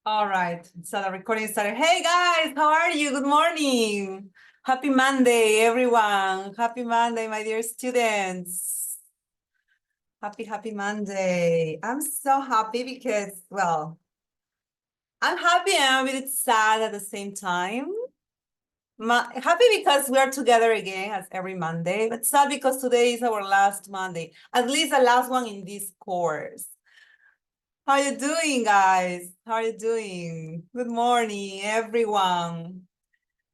All right, so the recording started. Hey guys, how are you? Good morning. Happy Monday, everyone. Happy Monday, my dear students. Happy Monday. I'm so happy because, well, I'm happy and I'm a bit sad at the same time. Happy because we are together again as every Monday, but sad because today is our last Monday, at least the last one in this course. How you doing, guys? How are you doing? Good morning, everyone.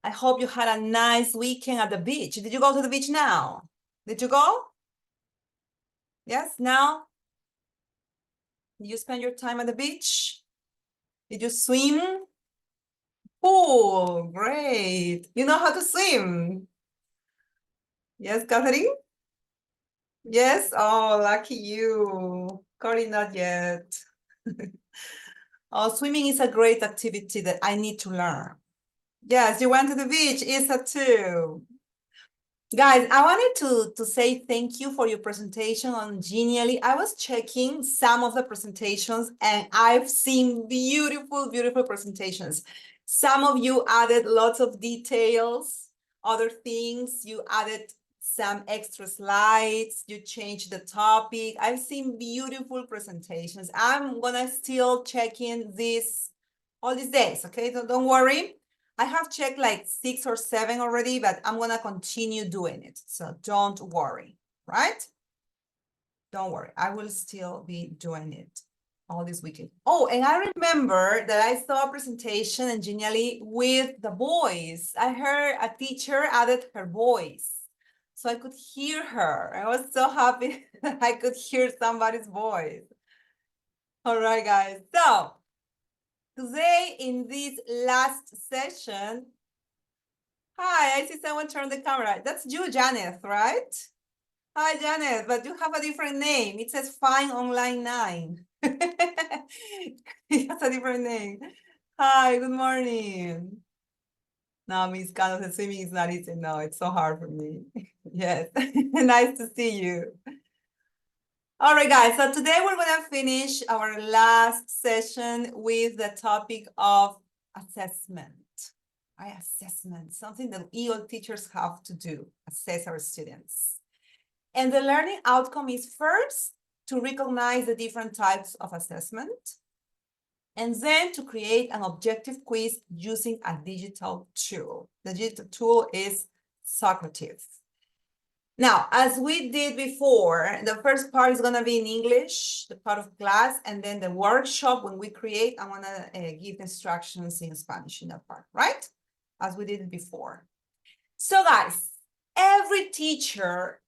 I hope you had a nice weekend at the beach. Did you go to the beach now? Did you go? Yes, now? Did you spend your time at the beach? Did you swim? Oh, great. You know how to swim? Yes, Catherine? Yes? Oh, lucky you. Corey, not yet. Oh, swimming is a great activity that I need to learn. Yes, you went to the beach, Isa too. Guys, I wanted to say thank you for your presentation on Genially. I was checking some of the presentations and I've seen beautiful, beautiful presentations. Some of you added lots of details, other things, you added some extra slides, you changed the topic. I've seen beautiful presentations. I'm gonna still check in this all these days, okay? So don't worry. I have checked like 6 or 7 already, but I'm gonna continue doing it. So don't worry, right? Don't worry, I will still be doing it all this weekend. Oh, and I remember that I saw a presentation in Genially with the voice. I heard a teacher added her voice. So I could hear her. I was so happy that I could hear somebody's voice. All right, guys. So today in this last session, hi, I see someone turn the camera. That's you, Janet, right? Hi, Janet, but you have a different name. It says Fine Online 9. It has a different name. Hi, good morning. No, Miss Cano, the swimming is not easy. No, it's so hard for me. Yes, nice to see you. All right, guys, so today we're going to finish our last session with the topic of assessment. Right, assessment, something that all teachers have to do, assess our students. And the learning outcome is first to recognize the different types of assessment, and then to create an objective quiz using a digital tool. The digital tool is Socrative. Now, as we did before, the first part is going to be in English, the part of class, and then the workshop when we create, I want to give instructions in Spanish in that part, right? As we did it before. So guys, every teacher,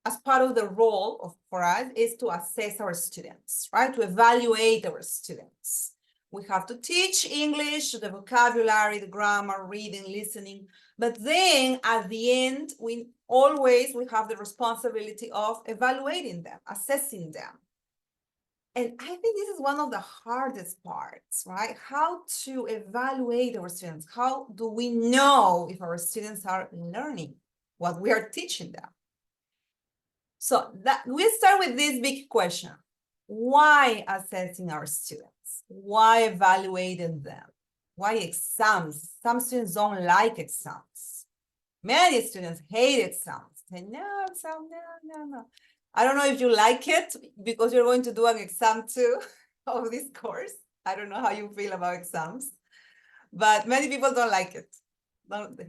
as part of the role for us, is to assess our students, right? To evaluate our students. We have to teach English, the vocabulary, the grammar, reading, listening. But then at the end, we have the responsibility of evaluating them, assessing them. And I think this is one of the hardest parts, right? How to evaluate our students. How do we know if our students are learning what we are teaching them? So that we start with this big question. Why assessing our students? Why evaluating them? Why exams? Some students don't like exams. Many students hate exams. Say, no, exam, no. I don't know if you like it because you're going to do an exam too of this course. I don't know how you feel about exams, but many people don't like it.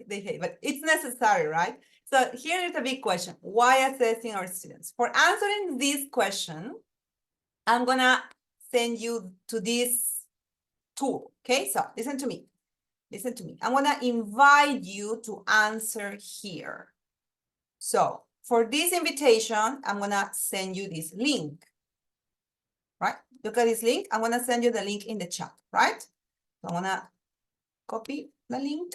They hate, but it's necessary, right? So here is a big question. Why assessing our students? For answering this question, I'm gonna send you to this tool, okay? So listen to me. Listen to me. I'm gonna invite you to answer here. So for this invitation, I'm gonna send you this link, right? Look at this link. I'm gonna send you the link in the chat, right? So I'm gonna copy the link.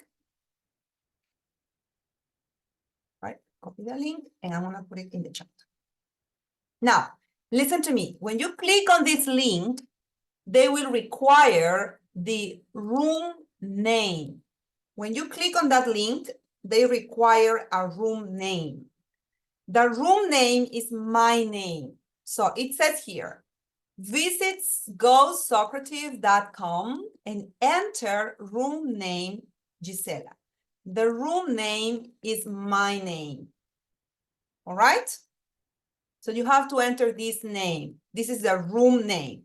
Right? Copy the link and I'm gonna put it in the chat. Now, listen to me. When you click on this link, they will require the room name. When you click on that link, they require a room name. The room name is my name. So it says here, Visit gosocrative.com and enter room name Gisela. The room name is my name. All right? So you have to enter this name. This is the room name.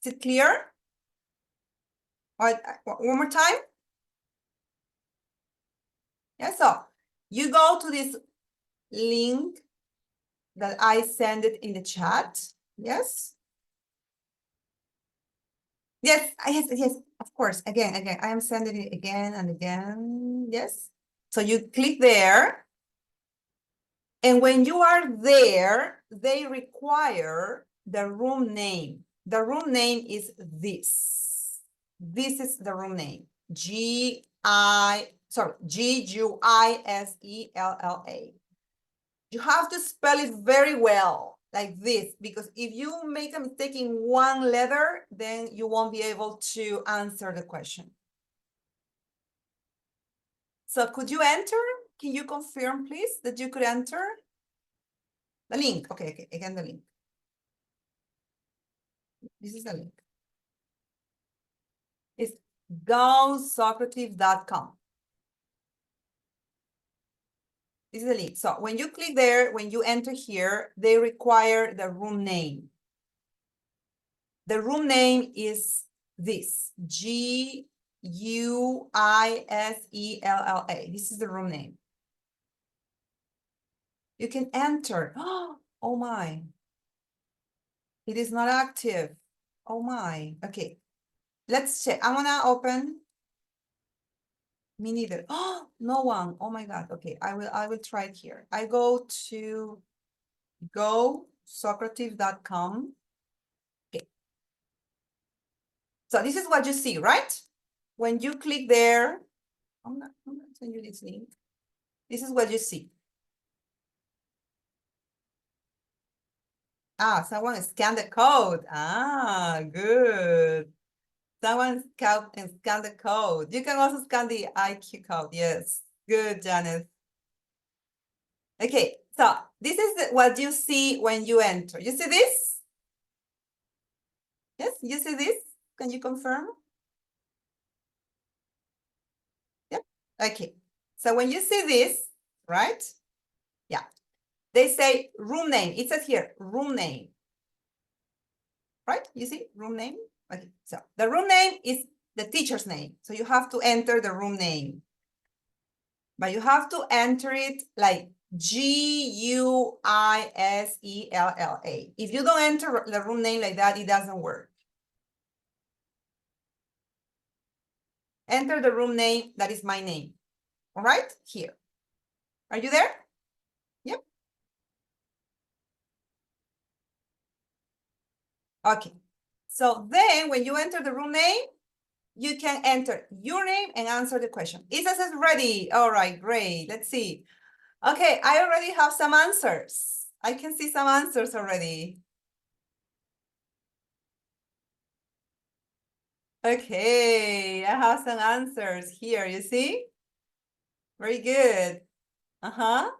Is it clear? All right, one more time. Yeah, so you go to this link that I send it in the chat. Yes. Yes, yes, of course. Again, I am sending it again and again. Yes. So you click there. And when you are there, they require the room name. The room name is this. This is the room name. Guisella. You have to spell it very well, like this, because if you make a mistake in one letter, then you won't be able to answer the question. So could you enter? Can you confirm, please, that you could enter? The link. Okay, again, the link. This is the link. It's gosocrative.com. This is the link. So when you click there, when you enter here, they require the room name. The room name is this, Guisella. This is the room name. You can enter. Oh my. It is not active. Oh my. Okay. Let's check. I'm gonna open. Me neither. Oh, no one. Oh my God. Okay, I will try it here. I go to gosocrative.com. Okay. So this is what you see, right? When you click there, I'm not send you this link. This is what you see. Ah, someone scanned the code. Ah, good. Someone scan the code. You can also scan the IQ code. Yes. Good, Janice. Okay, so this is what you see when you enter. You see this? Yes, you see this? Can you confirm? Yeah. Okay. So when you see this, right? Yeah. They say room name. It says here, room name. Right? You see room name? Okay. So the room name is the teacher's name. So you have to enter the room name. But you have to enter it like Guisella. If you don't enter the room name like that, it doesn't work. Enter the room name that is my name. All right, here. Are you there? Yep. Okay. So then when you enter the room name, you can enter your name and answer the question. Isa says ready. All right, great. Let's see. Okay, I already have some answers. I can see some answers already. Okay, I have some answers here, you see? Very good. Uh-huh.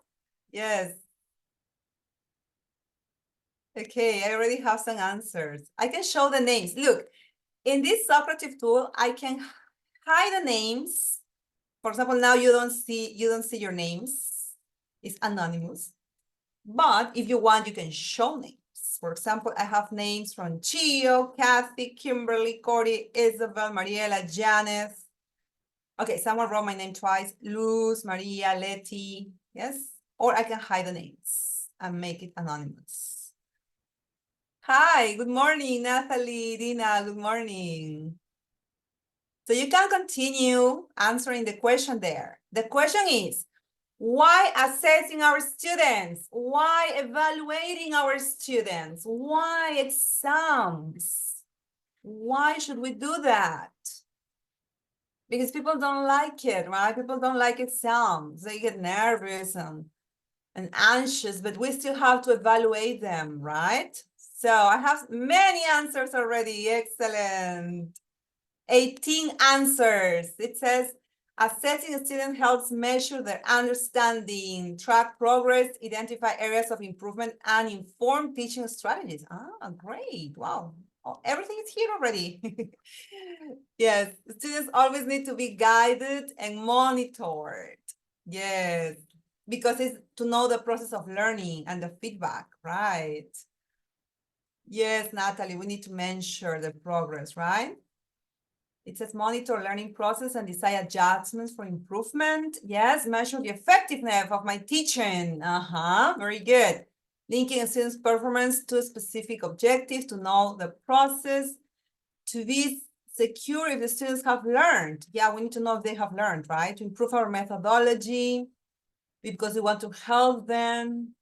Yes. Okay, I already have some answers. I can show the names. Look, in this Socrative tool, I can hide the names. For example, now you don't see your names. It's anonymous. But if you want, you can show names. For example, I have names from Chio, Kathy, Kimberly, Corey, Isabel, Mariela, Janice. Okay, someone wrote my name twice. Luz, Maria, Letty. Yes. Or I can hide the names and make it anonymous. Hi, good morning, Nathalie, Dina, good morning. So you can continue answering the question there. The question is, why assessing our students? Why evaluating our students? Why exams? Why should we do that? Because people don't like it, right? People don't like exams. They get nervous and anxious, but we still have to evaluate them, right? So I have many answers already. Excellent. 18 answers. It says, Assessing a student helps measure their understanding, track progress, identify areas of improvement, and inform teaching strategies. Ah, great. Wow. Oh, everything is here already. Yes, students always need to be guided and monitored. Yes, because it's to know the process of learning and the feedback, right? Yes, Natalie, we need to measure the progress, right? It says monitor learning process and decide adjustments for improvement. Yes, measure the effectiveness of my teaching. Very good. Linking a student's performance to specific objectives to know the process, to be secure if the students have learned. Yeah, we need to know if they have learned, right? To improve our methodology because we want to help them.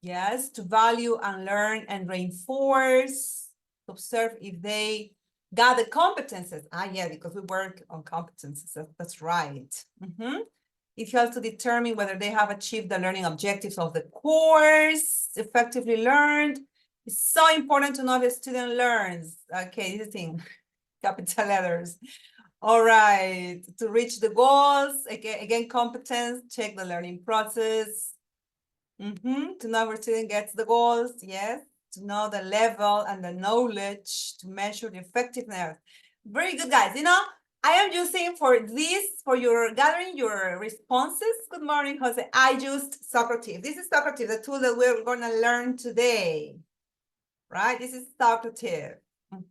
Yes, to value and learn and reinforce, to observe if they got the competences. Yeah, because we work on competences. That's right. It helps to determine whether they have achieved the learning objectives of the course, effectively learned. It's so important to know if a student learns. Okay, this thing, capital letters. All right, to reach the goals, again, competence, check the learning process. To know if our student gets the goals, yes. To know the level and the knowledge to measure the effectiveness. Very good, guys. You know, I am using for this, for your gathering your responses. Good morning, Jose. I used Socrative. This is Socrative, the tool that we're going to learn today, right? This is Socrative.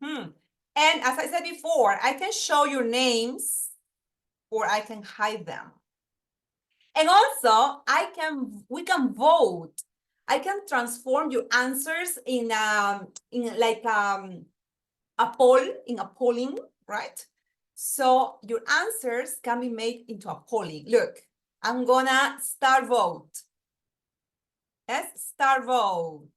And as I said before, I can show your names or I can hide them. And also, we can vote. I can transform your answers in like a poll, in a polling, right? So your answers can be made into a polling. Look, I'm gonna start vote. Yes, start vote.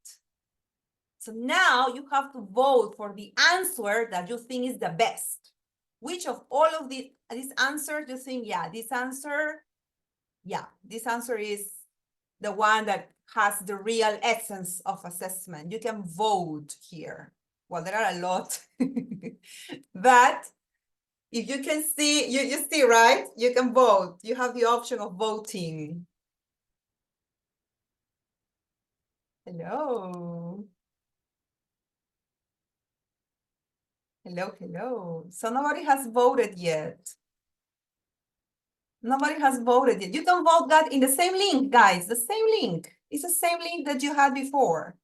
So now you have to vote for the answer that you think is the best. Which of all of these answers you think, yeah, this answer is the one that has the real essence of assessment. You can vote here. Well, there are a lot, but if you can see, you see, right? You can vote. You have the option of voting. Hello. Hello. So nobody has voted yet. Nobody has voted yet. You can vote that in the same link, guys. The same link. It's the same link that you had before.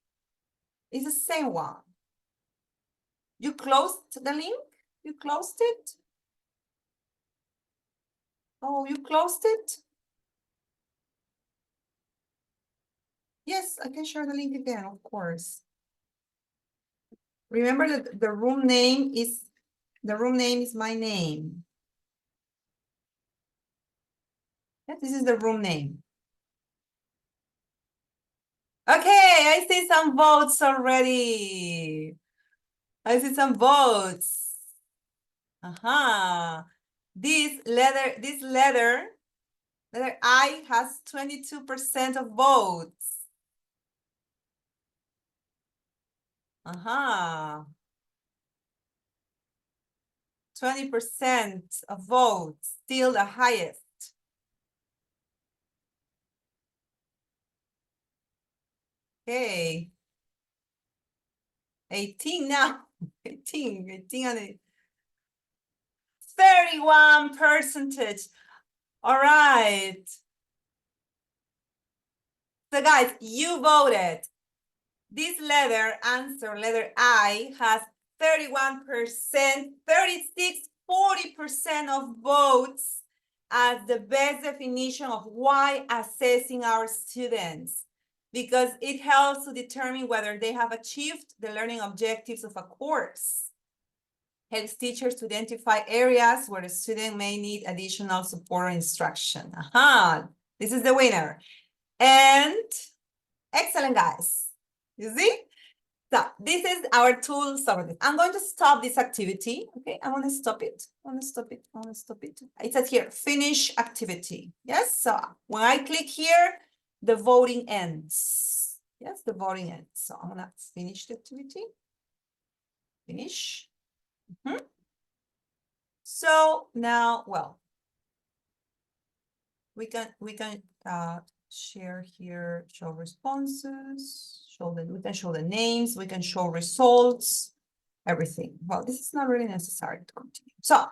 It's the same one. You closed the link? You closed it? Oh, you closed it? Yes, I can share the link again, of course. Remember that the room name is my name. Yeah, this is the room name. Okay, I see some votes already. I see some votes. This letter I has 22% of votes. 20% of votes, still the highest. Okay. 18 now. 18 on 31%. All right. So guys, you voted. This letter I has 31%, 36, 40% of votes as the best definition of why assessing our students, because it helps to determine whether they have achieved the learning objectives of a course. Helps teachers to identify areas where the student may need additional support or instruction. This is the winner. And excellent, guys. You see? So this is our tool summary. I'm going to stop this activity. Okay, I want to stop it. It says here, finish activity. Yes, so when I click here, the voting ends. Yes, the voting ends. So I'm gonna finish the activity. Finish. So now, well, We can share here, show responses, we can show the names, we can show results, everything. Well, this is not really necessary to continue. So,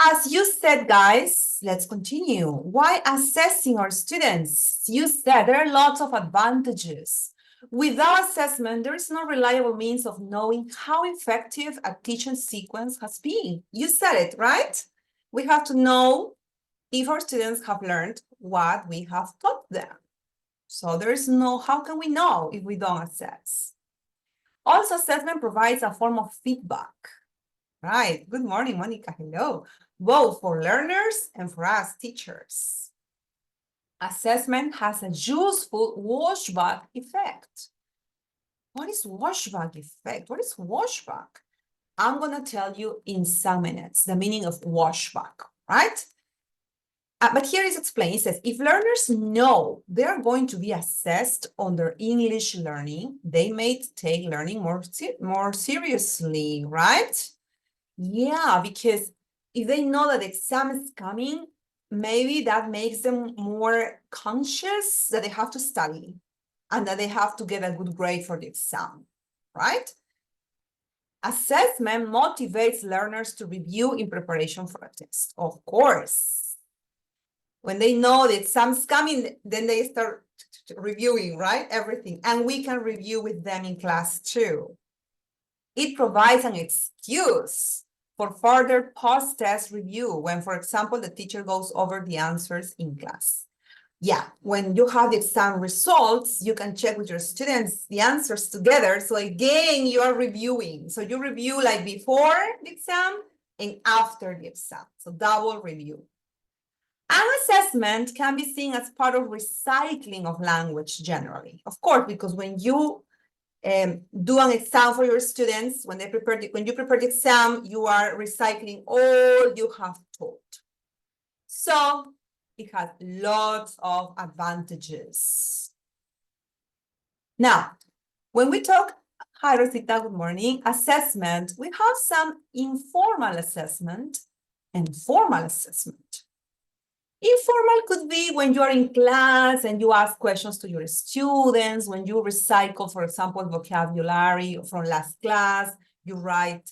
as you said, guys, let's continue. Why assessing our students? You said there are lots of advantages. Without assessment, there is no reliable means of knowing how effective a teaching sequence has been. You said it, right? We have to know if our students have learned what we have taught them. So there is no, how can we know if we don't assess? Also, assessment provides a form of feedback. Right. Good morning, Monica. Hello. Both for learners and for us teachers. Assessment has a useful washback effect. What is washback effect? What is washback? I'm going to tell you in some minutes the meaning of washback, right? But here is explained. It says, if learners know they are going to be assessed on their English learning, they may take learning more seriously, right? Yeah, because if they know that the exam is coming, maybe that makes them more conscious that they have to study and that they have to get a good grade for the exam, right? Assessment motivates learners to review in preparation for a test, of course. When they know the exam's coming, then they start reviewing, right? Everything. And we can review with them in class too. It provides an excuse for further post-test review when, for example, the teacher goes over the answers in class. Yeah, when you have the exam results, you can check with your students the answers together. So again, you are reviewing. So you review like before the exam and after the exam. So double review. An assessment can be seen as part of recycling of language generally. Of course, because when you do an exam for your students, when you prepare the exam, you are recycling all you have taught. So it has lots of advantages. Now, when we talk, hi Rosita, good morning, assessment, we have some informal assessment and formal assessment. Informal could be when you are in class and you ask questions to your students, when you recycle, for example, vocabulary from last class, you write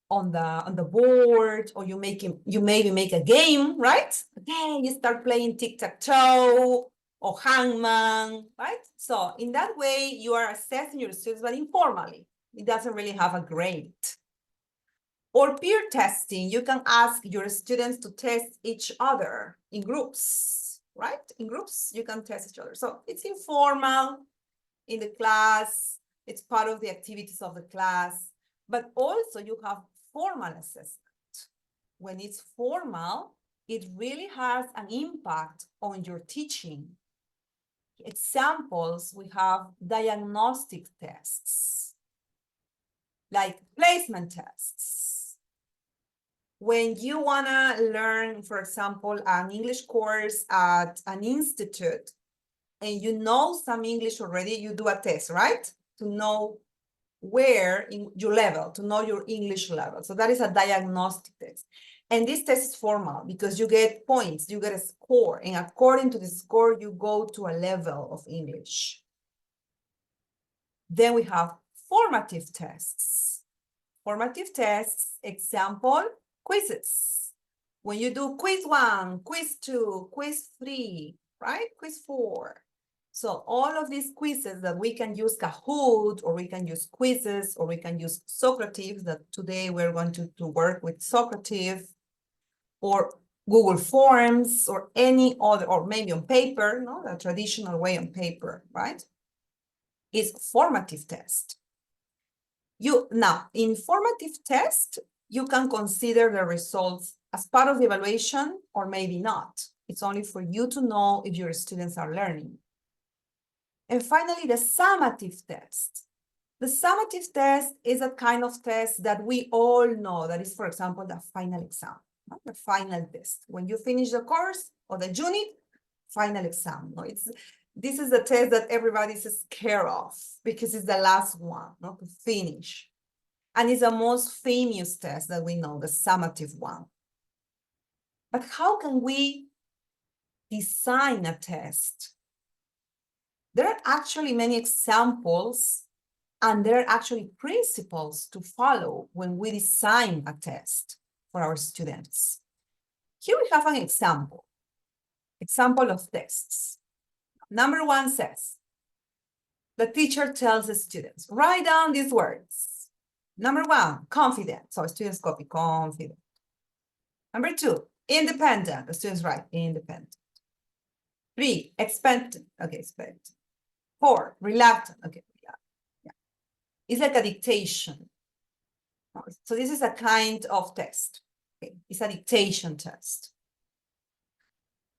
on the board, or you maybe make a game, right? Okay, you start playing tic-tac-toe or hangman, right? So in that way, you are assessing your students, but informally. It doesn't really have a grade. Or peer testing, you can ask your students to test each other in groups, right? In groups, you can test each other. So it's informal in the class. It's part of the activities of the class. But also you have formal assessment. When it's formal, it really has an impact on your teaching. Examples, we have diagnostic tests, like placement tests. When you want to learn, for example, an English course at an institute, and you know some English already, you do a test, right? To know where in your level, to know your English level. So that is a diagnostic test. And this test is formal because you get points, you get a score, and according to the score, you go to a level of English. Then we have formative tests. Formative tests, example, quizzes. When you do quiz 1, quiz 2, quiz 3, right? Quiz 4. So all of these quizzes that we can use Kahoot, or we can use quizzes, or we can use Socrative, that today we're going to work with Socrative, or Google Forms, or any other, or maybe on paper, no, the traditional way on paper, right? Is formative test. Now, in formative test, you can consider the results as part of the evaluation or maybe not. It's only for you to know if your students are learning. And finally, the summative test. The summative test is a kind of test that we all know. That is, for example, the final exam, no? The final test. When you finish the course or the unit, final exam. No? This is the test that everybody's scared of because it's the last one, no? To finish. And it's the most famous test that we know, the summative one. But how can we design a test, there are actually many examples and there are actually principles to follow when we design a test for our students. Here we have an example of tests. Number 1 says, the teacher tells the students, write down these words. Number 1, confident. So students copy confident. Number 2, independent. The students write independent. 3, expectant. Okay, expectant. 4, reluctant. Okay, yeah. It's like a dictation. So this is a kind of test. Okay, it's a dictation test.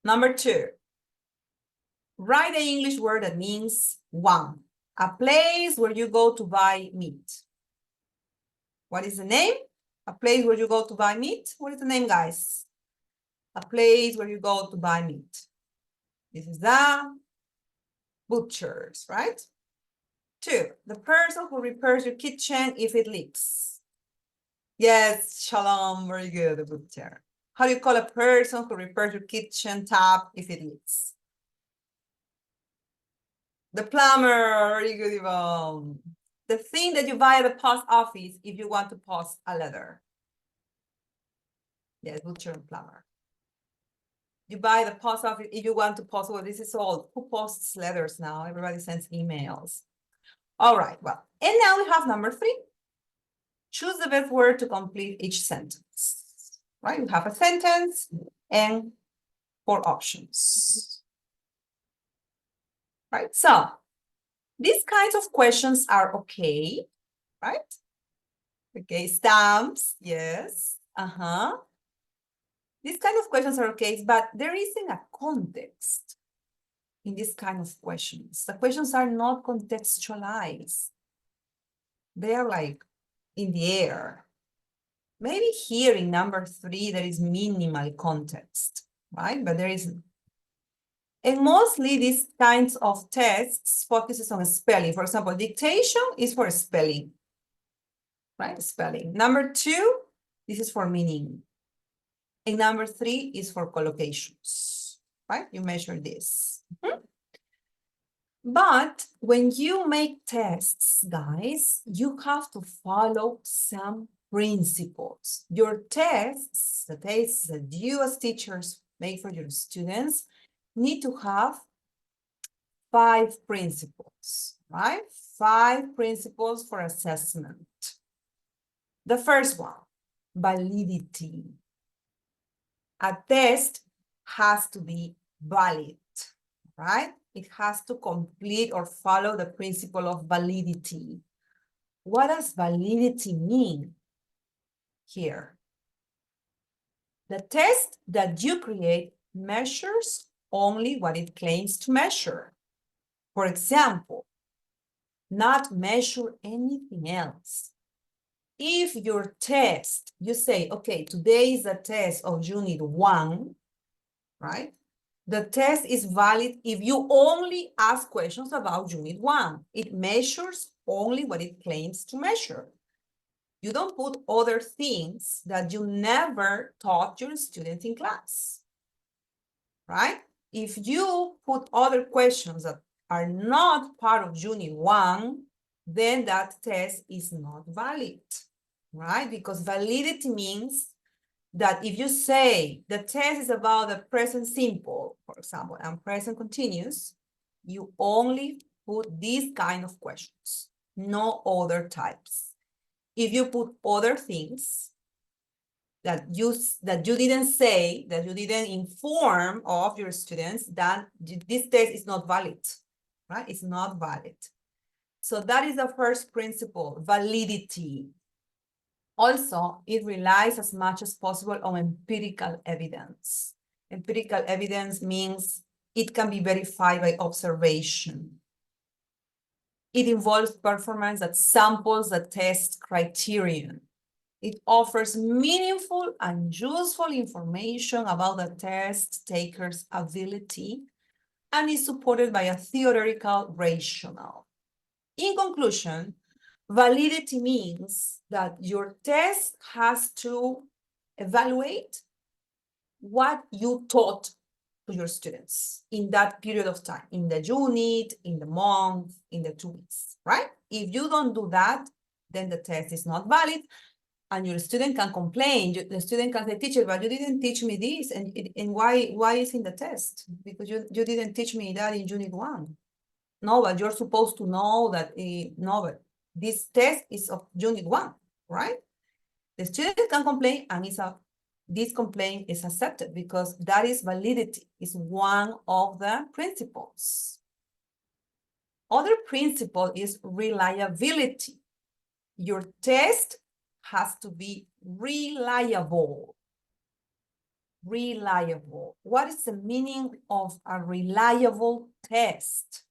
Number 2, write an English word that means 1, a place where you go to buy meat. What is the name? A place where you go to buy meat? What is the name, guys? A place where you go to buy meat. This is the butcher's, right? 2, the person who repairs your kitchen if it leaks. Yes, Shalom, very good, the butcher. How do you call a person who repairs your kitchen tap if it leaks? The plumber, very good, Yvonne. The thing that you buy at the post office if you want to post a letter. Yes, butcher and plumber. You buy the post office if you want to post, well, this is all, who posts letters now? Everybody sends emails. All right, well, and now we have number 3. Choose the best word to complete each sentence. Right, you have a sentence and 4 options. Right, so these kinds of questions are okay, right? Okay, stamps, yes, These kind of questions are okay, but there isn't a context in this kind of questions. The questions are not contextualized. They are like in the air. Maybe here in number 3, there is minimal context, right? But there isn't. And mostly these kinds of tests focuses on spelling. For example, dictation is for spelling, right? Spelling. Number 2, this is for meaning. And number 3 is for collocations, right? You measure this. But when you make tests, guys, you have to follow some principles. Your tests, the tests that you as teachers make for your students, need to have 5 principles, right? 5 principles for assessment. The first one, validity. A test has to be valid, right? It has to complete or follow the principle of validity. What does validity mean here? The test that you create measures only what it claims to measure. For example, not measure anything else. If your test, you say, okay, today is a test of unit 1, right? The test is valid if you only ask questions about unit 1. It measures only what it claims to measure. You don't put other things that you never taught your students in class, right? If you put other questions that are not part of unit 1, then that test is not valid, right? Because validity means that if you say the test is about the present simple, for example, and present continuous, you only put these kind of questions, no other types. If you put other things that you didn't say, that you didn't inform of your students, then this test is not valid, right? It's not valid. So that is the first principle, validity. Also, it relies as much as possible on empirical evidence. Empirical evidence means it can be verified by observation. It involves performance that samples the test criterion. It offers meaningful and useful information about the test taker's ability and is supported by a theoretical rationale. In conclusion, validity means that your test has to evaluate what you taught to your students in that period of time, in the unit, in the month, in the 2 weeks, right? If you don't do that, then the test is not valid, and your student can complain. The student can say, teacher, but you didn't teach me this, and why is in the test? Because you didn't teach me that in unit 1. No, but you're supposed to know that, no, but this test is of unit 1, right? The student can complain, and this complaint is accepted because that is validity, is one of the principles. Other principle is reliability. Your test has to be reliable. Reliable. What is the meaning of a reliable test?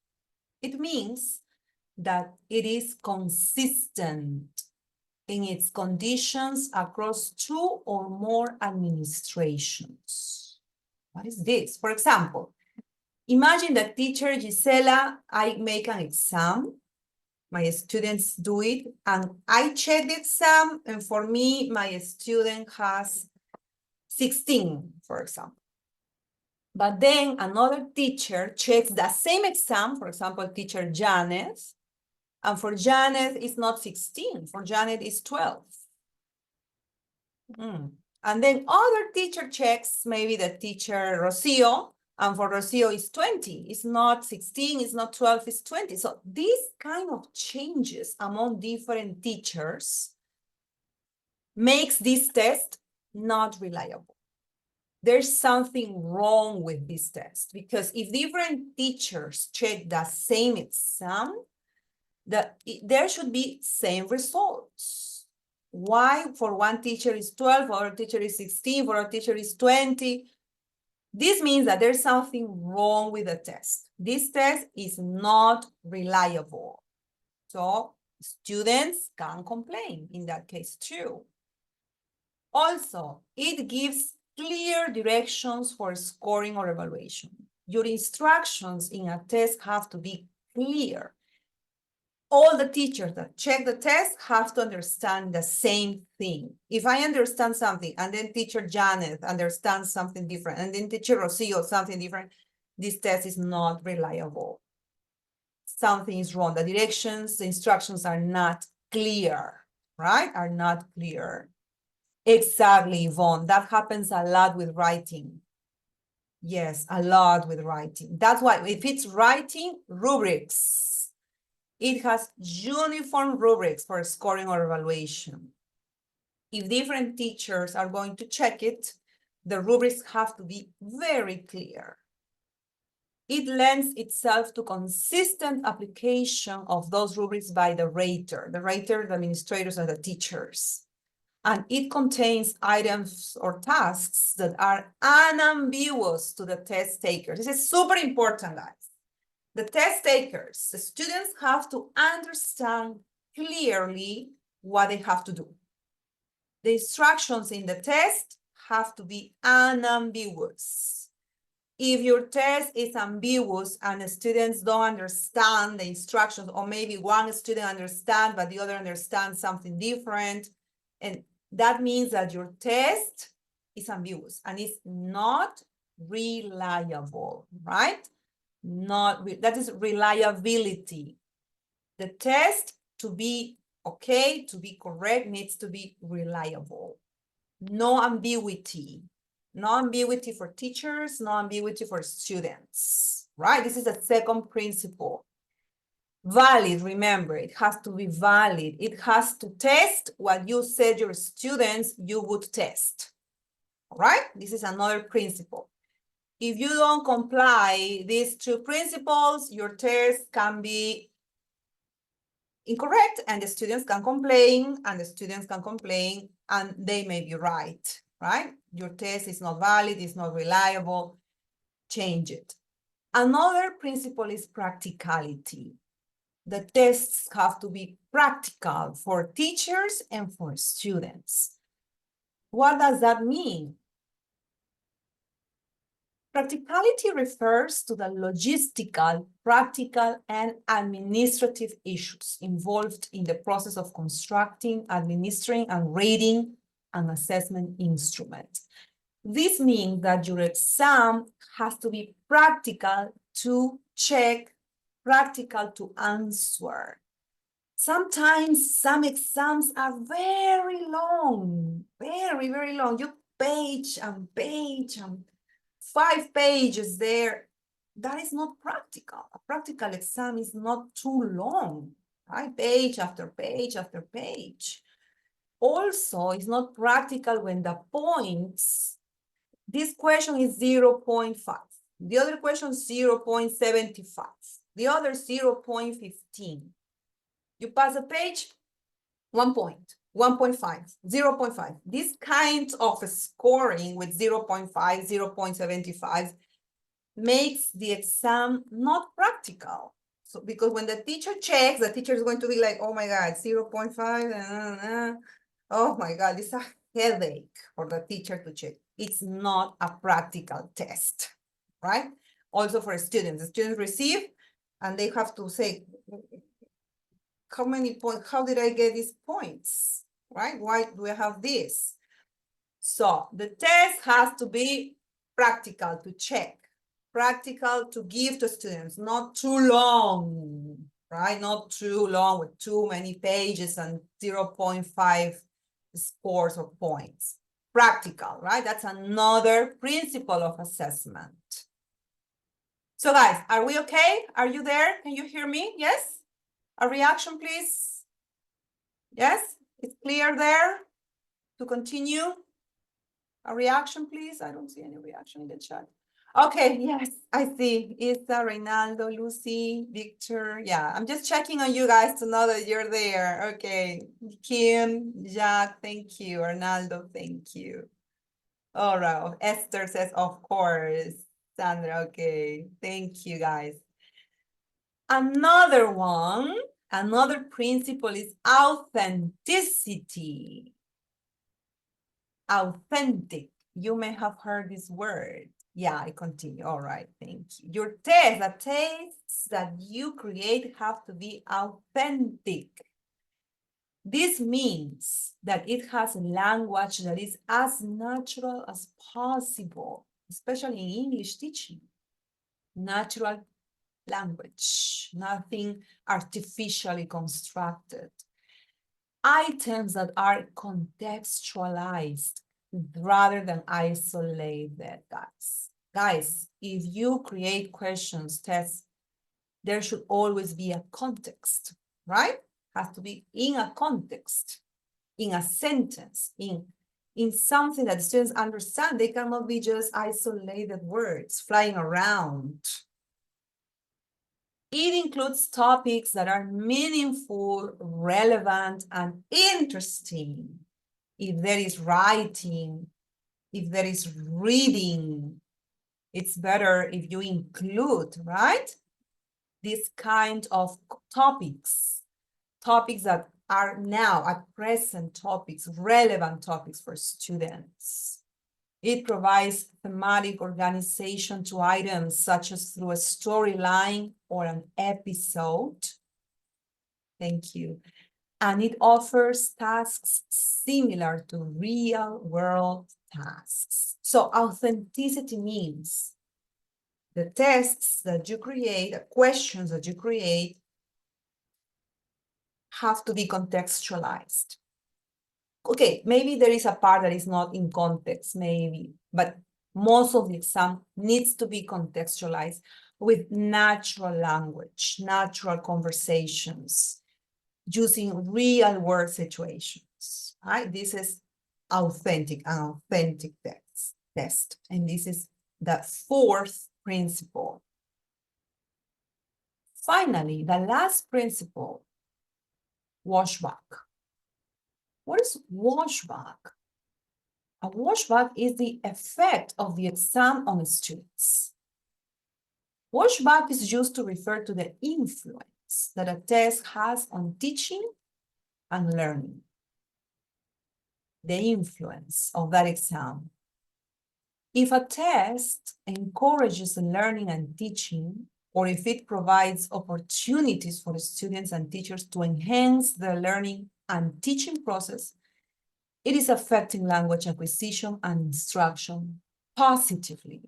It means that it is consistent in its conditions across 2 or more administrations. What is this? For example, imagine that teacher Gisela, I make an exam, my students do it, and I check the exam, and for me, my student has 16, for example. But then another teacher checks the same exam, for example, teacher Janet, and for Janet, it's not 16, for Janet, it's 12. And then other teacher checks, maybe the teacher Rocio, and for Rocio it's 20. It's not 16, it's not 12, it's 20. So these kind of changes among different teachers makes this test not reliable. There's something wrong with this test, because if different teachers check the same exam, there should be same results. Why for one teacher is 12, for other teacher is 16, for other teacher is 20? This means that there's something wrong with the test. This test is not reliable. So students can complain in that case too. Also, it gives clear directions for scoring or evaluation. Your instructions in a test have to be clear. All the teachers that check the test have to understand the same thing. If I understand something, and then teacher Janet understands something different, and then teacher Rocio something different, this test is not reliable. Something is wrong. The directions, the instructions are not clear, right? Are not clear. Exactly, Yvonne. That happens a lot with writing. Yes, a lot with writing. That's why if it's writing, rubrics. It has uniform rubrics for scoring or evaluation. If different teachers are going to check it, the rubrics have to be very clear. It lends itself to consistent application of those rubrics by the rater, the administrators, and the teachers. And it contains items or tasks that are unambiguous to the test takers. This is super important, guys. The test takers, the students have to understand clearly what they have to do. The instructions in the test have to be unambiguous. If your test is ambiguous and the students don't understand the instructions, or maybe one student understands, but the other understands something different, and that means that your test is ambiguous and it's not reliable, right? That is reliability. The test, to be okay, to be correct, needs to be reliable. No ambiguity. No ambiguity for teachers, no ambiguity for students, right? This is the second principle. Valid, remember, it has to be valid. It has to test what you said your students you would test, all right? This is another principle. If you don't comply these 2 principles, your test can be incorrect, and the students can complain, and they may be right, right? Your test is not valid, it's not reliable, change it. Another principle is practicality. The tests have to be practical for teachers and for students. What does that mean? Practicality refers to the logistical, practical, and administrative issues involved in the process of constructing, administering, and rating an assessment instrument. This means that your exam has to be practical to check, practical to answer. Sometimes some exams are very long, very, very long. You page and page and 5 pages there. That is not practical. A practical exam is not too long, right? Page after page after page. Also, it's not practical when the points, this question is 0.5. The other question is 0.75. The other 0.15. You pass a page, 1 point, 1.5, 0.5. This kind of scoring with 0.5, 0.75 makes the exam not practical. So because when the teacher checks, the teacher is going to be like, oh my God, 0.5, oh my God, it's a headache for the teacher to check. It's not a practical test, right? Also for students, the students receive and they have to say, how many points, how did I get these points, right? Why do I have this? So the test has to be practical to check, practical to give to students, not too long, right? Not too long with too many pages and 0.5 scores or points. Practical, right? That's another principle of assessment. So guys, are we okay? Are you there? Can you hear me? Yes? A reaction, please. Yes? It's clear there? To continue? A reaction, please. I don't see any reaction in the chat. Okay, yes, I see. Isa, Reynaldo, Lucy, Victor. Yeah, I'm just checking on you guys to know that you're there. Okay. Kim, Jack, thank you. Arnaldo, thank you. All right. Esther says, of course. Sandra, okay. Thank you, guys. Another one, another principle is authenticity. Authentic. You may have heard this word. Yeah, I continue. All right, thank you. Your test, the tests that you create have to be authentic. This means that it has a language that is as natural as possible, especially in English teaching. Natural language, nothing artificially constructed. Items that are contextualized rather than isolated, guys. Guys, if you create questions, tests, there should always be a context, right? Has to be in a context, in a sentence, in something that students understand. They cannot be just isolated words flying around. It includes topics that are meaningful, relevant, and interesting. If there is writing, if there is reading, it's better if you include, right? This kind of topics that are now at present topics, relevant topics for students. It provides thematic organization to items such as through a storyline or an episode. Thank you. And it offers tasks similar to real-world tasks. So authenticity means the tests that you create, the questions that you create have to be contextualized. Okay, maybe there is a part that is not in context, maybe, but most of the exam needs to be contextualized with natural language, natural conversations, using real world situations, right? This is authentic, an authentic test. And this is the fourth principle. Finally, the last principle, washback. What is washback? A washback is the effect of the exam on the students. Washback is used to refer to the influence that a test has on teaching and learning. The influence of that exam. If a test encourages learning and teaching, or if it provides opportunities for students and teachers to enhance their learning and teaching process, It is affecting language acquisition and instruction positively.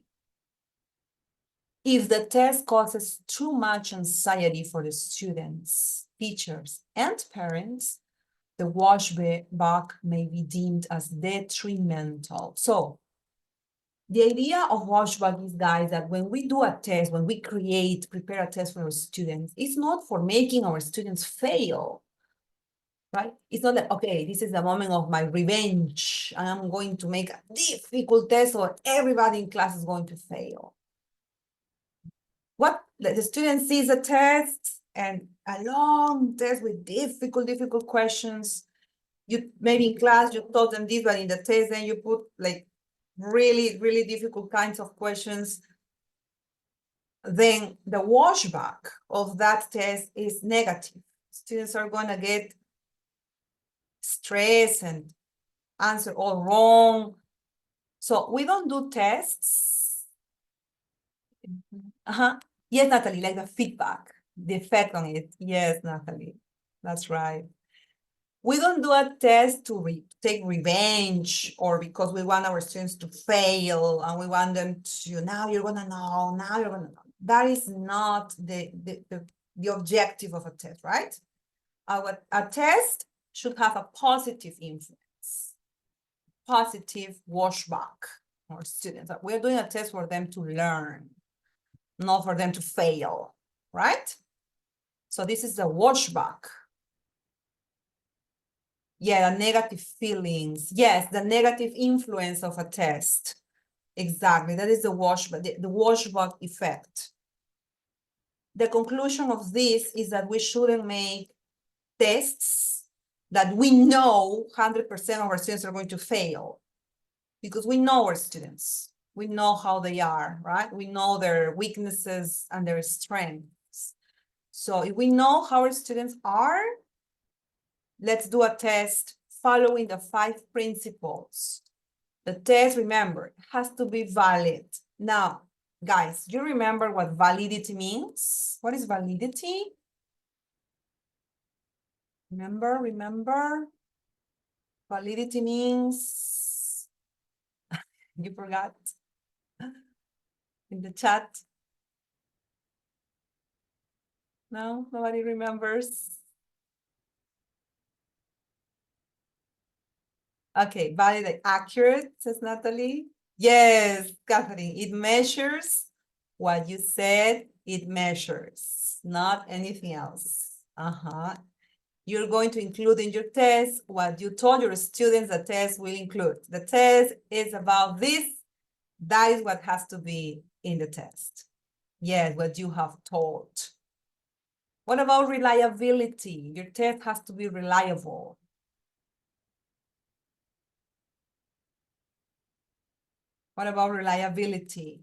If the test causes too much anxiety for the students, teachers, and parents, the washback may be deemed as detrimental. So the idea of washback is, guys, that when we do a test, when we prepare a test for our students, it's not for making our students fail, right? It's not like, okay, this is the moment of my revenge, and I'm going to make a difficult test or everybody in class is going to fail. What the student sees a test and a long test with difficult questions. You maybe in class you taught them this, but in the test then you put like really difficult kinds of questions. Then the washback of that test is negative. Students are going to get stressed and answer all wrong. So we don't do tests. Yes, Natalie, like the feedback, the effect on it. Yes, Natalie, that's right. We don't do a test to take revenge or because we want our students to fail and we want them to, now you're gonna know, now you're gonna know. That is not the objective of a test, right? A test should have a positive influence, positive washback for students. We're doing a test for them to learn, not for them to fail, right? So this is the washback. Yeah, the negative feelings. Yes, the negative influence of a test. Exactly, that is the washback, the washback effect. The conclusion of this is that we shouldn't make tests that we know 100% of our students are going to fail, because we know our students. We know how they are, right? We know their weaknesses and their strengths. So if we know how our students are, let's do a test following the 5 principles. The test, remember, has to be valid. Now, guys, do you remember what validity means? What is validity? Remember? Validity means, you forgot in the chat. No, nobody remembers. Okay, valid, accurate, says Natalie. Yes, Catherine, it measures what you said, it measures, not anything else. You're going to include in your test what you told your students the test will include. The test is about this. That is what has to be in the test. Yes, what you have taught. What about reliability? Your test has to be reliable. What about reliability?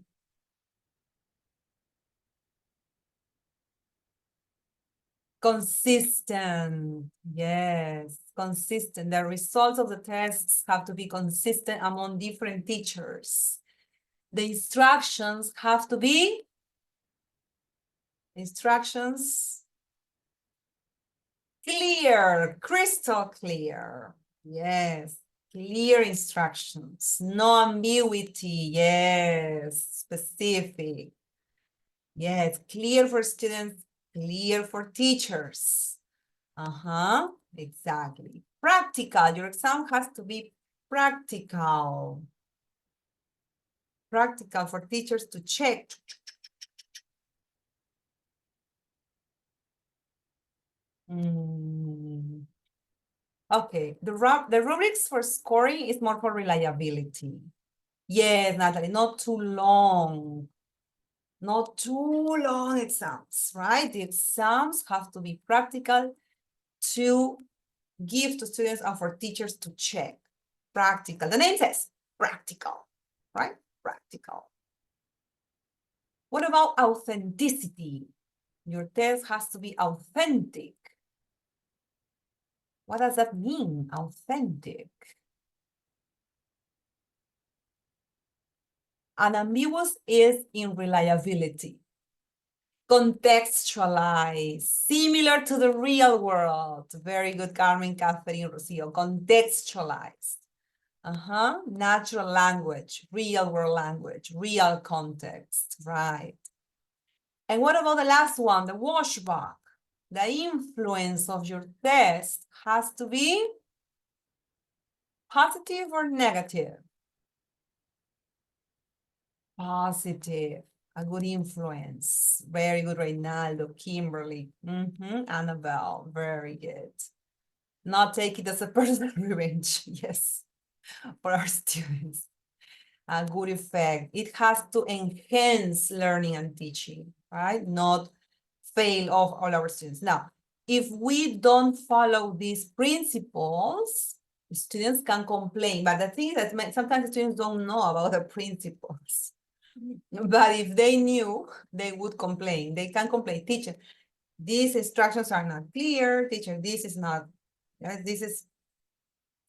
Consistent. Yes, consistent. The results of the tests have to be consistent among different teachers. The instructions have to be clear, crystal clear. Yes, clear instructions, no ambiguity. Yes, specific. Yes, clear for students, clear for teachers. Exactly. Practical. Your exam has to be practical. Practical for teachers to check. Okay, the rubrics for scoring is more for reliability. Yes, Natalie, not too long. Not too long exams, right? The exams have to be practical to give to students and for teachers to check. Practical. The name says practical, right? Practical. What about authenticity? Your test has to be authentic. What does that mean, authentic? Unambiguous is in reliability. Contextualize, similar to the real world. Very good, Carmen, Catherine, Rocio. Contextualized. Natural language, real world language, real context, right? And what about the last one, the washback? The influence of your test has to be positive or negative? Positive, a good influence. Very good, Reynaldo, Kimberly, Annabelle, very good. Not take it as a personal revenge, yes, for our students. A good effect. It has to enhance learning and teaching, right? Not fail off all our students. Now, if we don't follow these principles, students can complain. But the thing is that sometimes students don't know about the principles. But if they knew, they would complain. They can complain. Teacher, these instructions are not clear. Teacher, this is not, this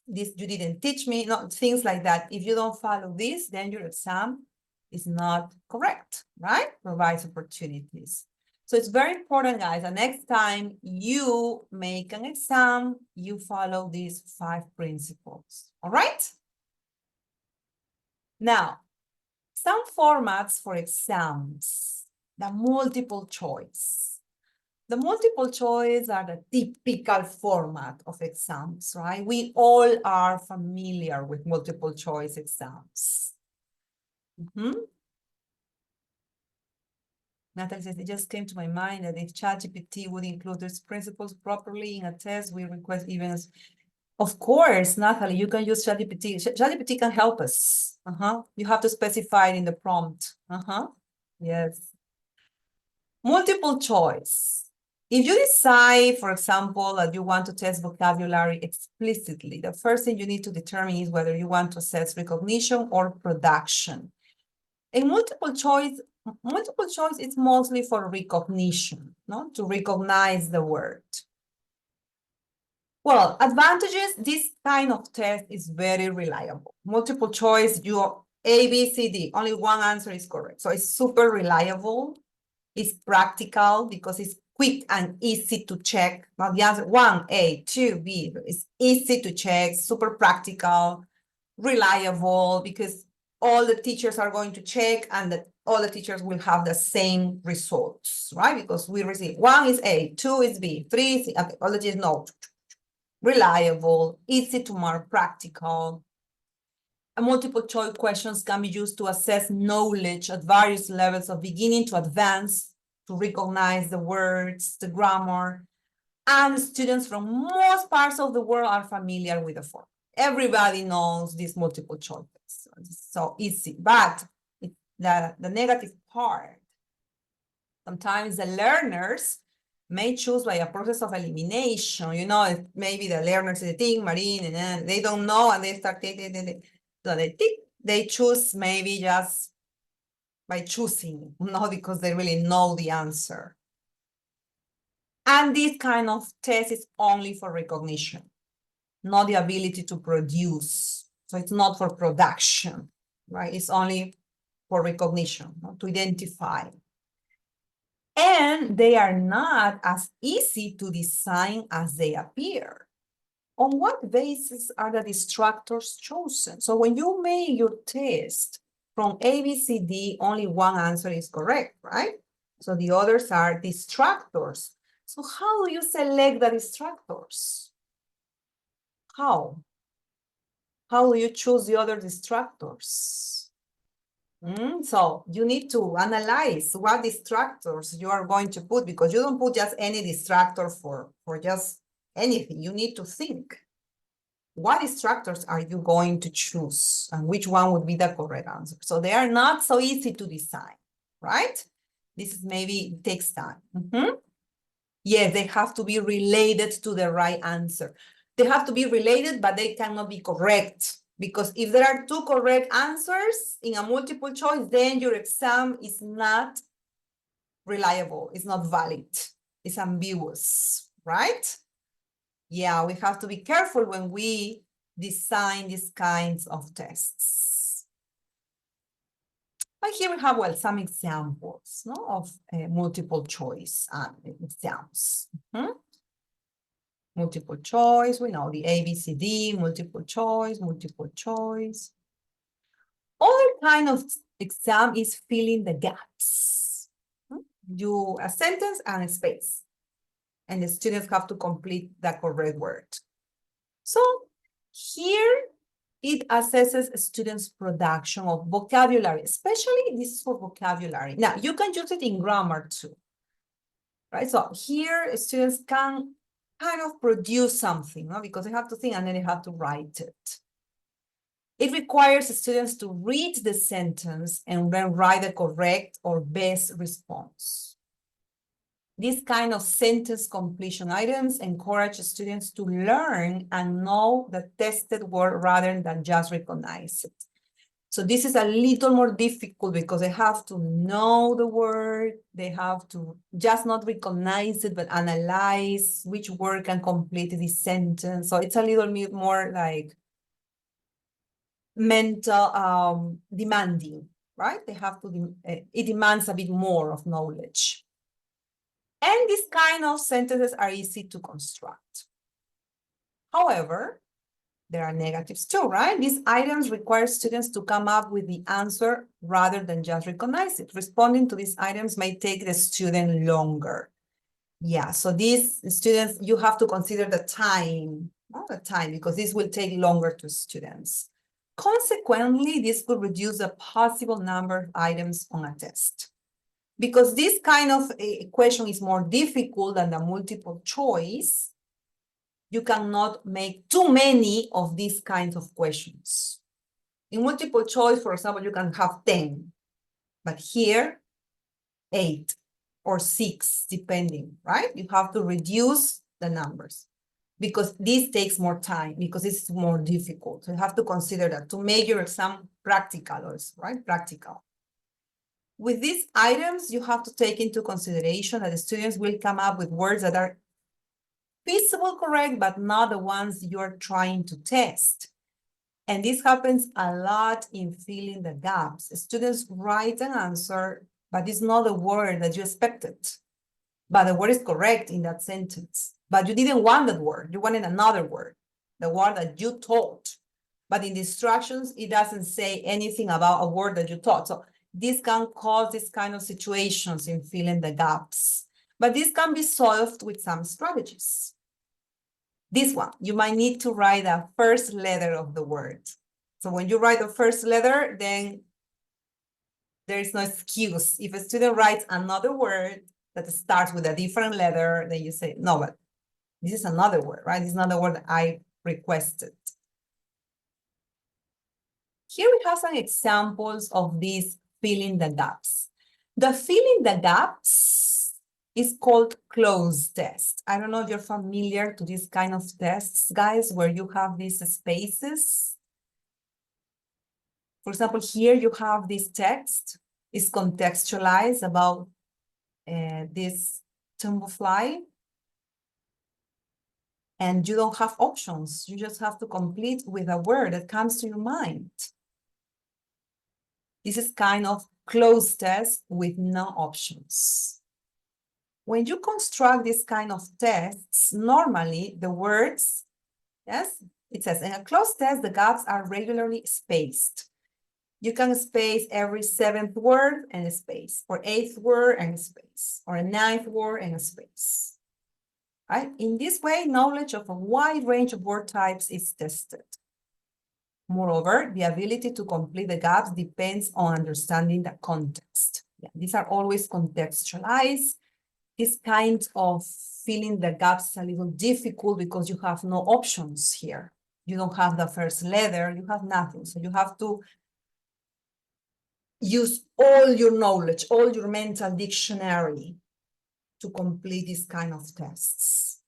you didn't teach me, not things like that. If you don't follow this, then your exam is not correct, right? Provides opportunities. So it's very important, guys, the next time you make an exam, you follow these 5 principles, all right? Now, some formats for exams, the multiple choice. The multiple choice are the typical format of exams, right? We all are familiar with multiple choice exams. Natalie says, it just came to my mind that if ChatGPT would include these principles properly in a test, we request even as, of course, Natalie, you can use ChatGPT. ChatGPT can help us. You have to specify it in the prompt. Yes. Multiple choice. If you decide, for example, that you want to test vocabulary explicitly, the first thing you need to determine is whether you want to assess recognition or production. In multiple choice is mostly for recognition, no? To recognize the word. Well, advantages, this kind of test is very reliable. Multiple choice, you A, B, C, D, only one answer is correct. So it's super reliable. It's practical because it's quick and easy to check. Now the answer 1, A, 2, B. It's easy to check, super practical, reliable, because all the teachers are going to check and all the teachers will have the same results, right? Because we receive 1 is A, 2 is B, 3 is C. Okay, all the teachers know. Reliable, easy to mark, practical. Multiple choice questions can be used to assess knowledge at various levels of beginning to advanced, to recognize the words, the grammar, and students from most parts of the world are familiar with the form. Everybody knows these multiple choices. It's so easy, but the negative part, sometimes the learners may choose by a process of elimination. You know, if maybe the learners think Marine, and then they don't know, and they start so they choose maybe just by choosing, not because they really know the answer. And this kind of test is only for recognition, not the ability to produce. So it's not for production, right? It's only for recognition, to identify. And they are not as easy to design as they appear. On what basis are the distractors chosen? So when you make your test from A, B, C, D, only one answer is correct, right? So the others are distractors. So how do you select the distractors? How? How do you choose the other distractors? So you need to analyze what distractors you are going to put, because you don't put just any distractor for just anything. You need to think. What distractors are you going to choose and which one would be the correct answer? So they are not so easy to design, right? This is maybe takes time. Yes, they have to be related to the right answer. They have to be related, but they cannot be correct. Because if there are 2 correct answers in a multiple choice, then your exam is not reliable. It's not valid. It's ambiguous, right? Yeah, we have to be careful when we design these kinds of tests. But here we have, well, some examples, of multiple choice exams. Multiple choice, we know the ABCD, multiple choice, multiple choice. Other kind of exam is filling the gaps. Do a sentence and a space, and the students have to complete the correct word. So here it assesses a student's production of vocabulary, especially this is for vocabulary. Now, you can use it in grammar too, right? So here students can kind of produce something, no? Because they have to think and then they have to write it. It requires students to read the sentence and then write the correct or best response. These kind of sentence completion items encourage students to learn and know the tested word rather than just recognize it. So this is a little more difficult because they have to know the word, they have to just not recognize it, but analyze which word can complete this sentence. So it's a little bit more like mental demanding, right? They have to, it demands a bit more of knowledge. And these kind of sentences are easy to construct. However, there are negatives too, right? These items require students to come up with the answer rather than just recognize it. Responding to these items may take the student longer. Yeah, so these students, you have to consider the time, not the time, because this will take longer to students. Consequently, this could reduce the possible number of items on a test. Because this kind of question is more difficult than the multiple choice, you cannot make too many of these kinds of questions. In multiple choice, for example, you can have 10, but here, 8 or 6, depending, right? You have to reduce the numbers because this takes more time, because it's more difficult. So you have to consider that to make your exam practical, right? Practical. With these items, you have to take into consideration that the students will come up with words that are feasible, correct, but not the ones you're trying to test. And this happens a lot in filling the gaps. Students write an answer, but it's not the word that you expected. But the word is correct in that sentence. But you didn't want that word. You wanted another word, the word that you taught. But in the instructions, it doesn't say anything about a word that you taught. So this can cause this kind of situations in filling the gaps. But this can be solved with some strategies. This one, you might need to write the first letter of the word. So when you write the first letter, then there is no excuse. If a student writes another word that starts with a different letter, then you say, no, but this is another word, right? This is not the word I requested. Here we have some examples of these filling the gaps. The filling the gaps is called closed test. I don't know if you're familiar to this kind of tests, guys, where you have these spaces. For example, here you have this text. It's contextualized about this fly. And you don't have options. You just have to complete with a word that comes to your mind. This is kind of closed test with no options. When you construct this kind of tests, normally the words, yes, it says in a closed test, the gaps are regularly spaced. You can space every 7th word and a space, or 8th word and a space, or a 9th word and a space. Right? In this way, knowledge of a wide range of word types is tested. Moreover, the ability to complete the gaps depends on understanding the context. Yeah, these are always contextualized. This kind of filling the gaps is a little difficult because you have no options here. You don't have the first letter, you have nothing. So you have to use all your knowledge, all your mental dictionary to complete this kind of tests.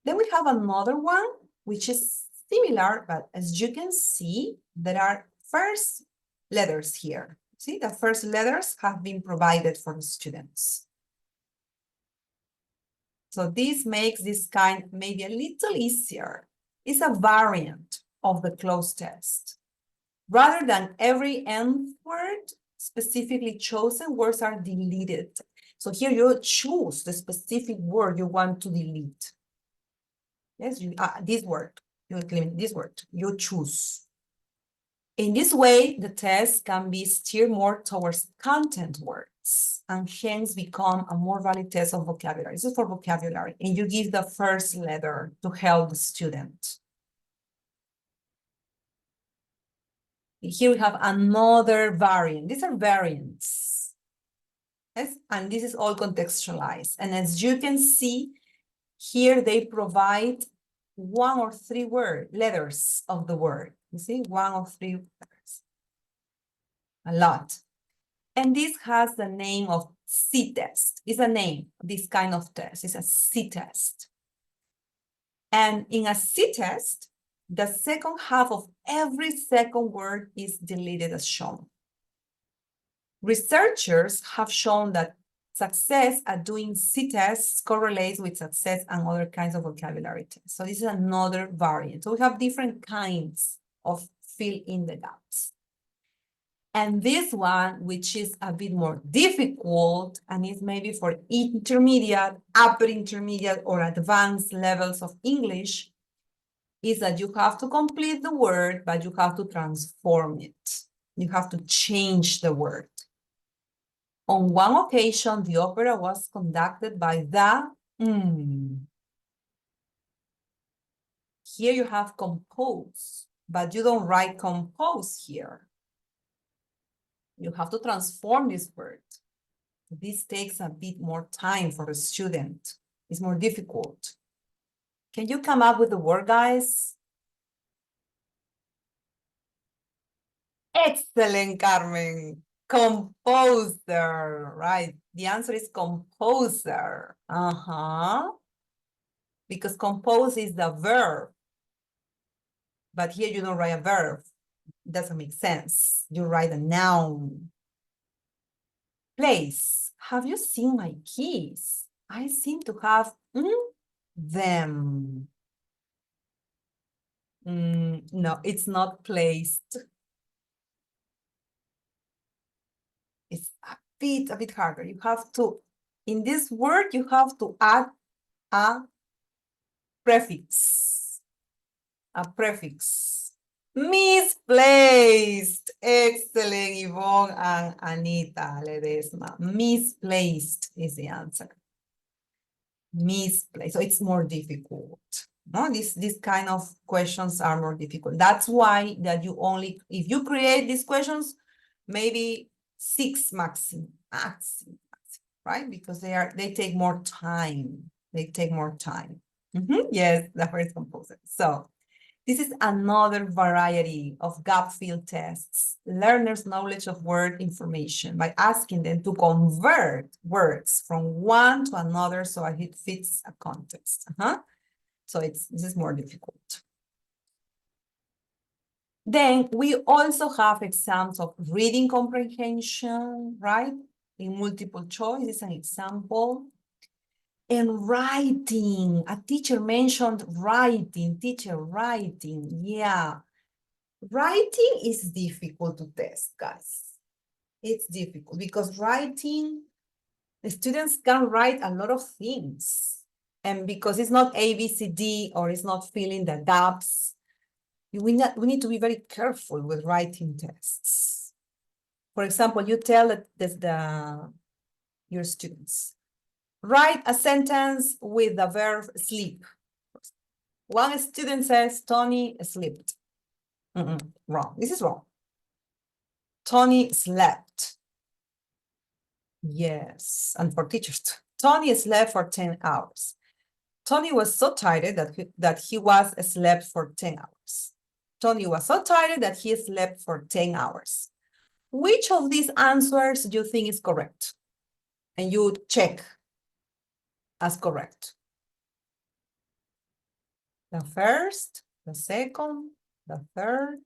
Then we have another one, which is similar, but as you can see, there are first letters here. See, the first letters have been provided for the students. So this makes this kind maybe a little easier. It's a variant of the closed test. Rather than every nth word, specifically chosen words are deleted. So here you choose the specific word you want to delete. Yes, this word, you eliminate this word, you choose. In this way, the test can be steered more towards content words and hence become a more valid test of vocabulary. This is for vocabulary, and you give the first letter to help the student. Here we have another variant. These are variants. Yes, and this is all contextualized. And as you can see, here they provide one or three letters of the word. You see, one or three letters. A lot. And this has the name of C-test. It's a name, this kind of test. It's a C-test. And in a C-test, the second half of every second word is deleted as shown. Researchers have shown that success at doing C-tests correlates with success and other kinds of vocabulary tests. So this is another variant. So we have different kinds of fill in the gaps. And this one, which is a bit more difficult and is maybe for intermediate, upper intermediate, or advanced levels of English, is that you have to complete the word, but you have to transform it. You have to change the word. On one occasion, the opera was conducted by the... Here you have compose, but you don't write compose here. You have to transform this word. This takes a bit more time for a student. It's more difficult. Can you come up with the word, guys? Excellent, Carmen. Composer, right? The answer is composer. Because compose is the verb. But here you don't write a verb. It doesn't make sense. You write a noun. Place. Have you seen my keys? I seem to have them. No, it's not placed. It's a bit harder. You have to, in this word, you have to add a prefix. A prefix. Misplaced. Excellent, Yvonne and Anita Ledesma. Misplaced is the answer. Misplaced. So it's more difficult. No, these kind of questions are more difficult. That's why that you only, if you create these questions, maybe 6 maximum, right? Because they take more time. They take more time. Yes, the first composer. So this is another variety of gap fill tests. Learners' knowledge of word information by asking them to convert words from one to another so that it fits a context. So this is more difficult. Then we also have exams of reading comprehension, right? In multiple choice is an example. And writing, a teacher mentioned writing, yeah. Writing is difficult to test, guys. It's difficult because writing, the students can write a lot of things. And because it's not A, B, C, D, or it's not filling the gaps, we need to be very careful with writing tests. For example, you tell your students, write a sentence with the verb sleep. One student says, Tony slept. Wrong. This is wrong. Tony slept. Yes, and for teachers, Tony slept for 10 hours. Tony was so tired that he was slept for 10 hours. Tony was so tired that he slept for 10 hours. Which of these answers do you think is correct? And you check as correct. The first, the second, the third,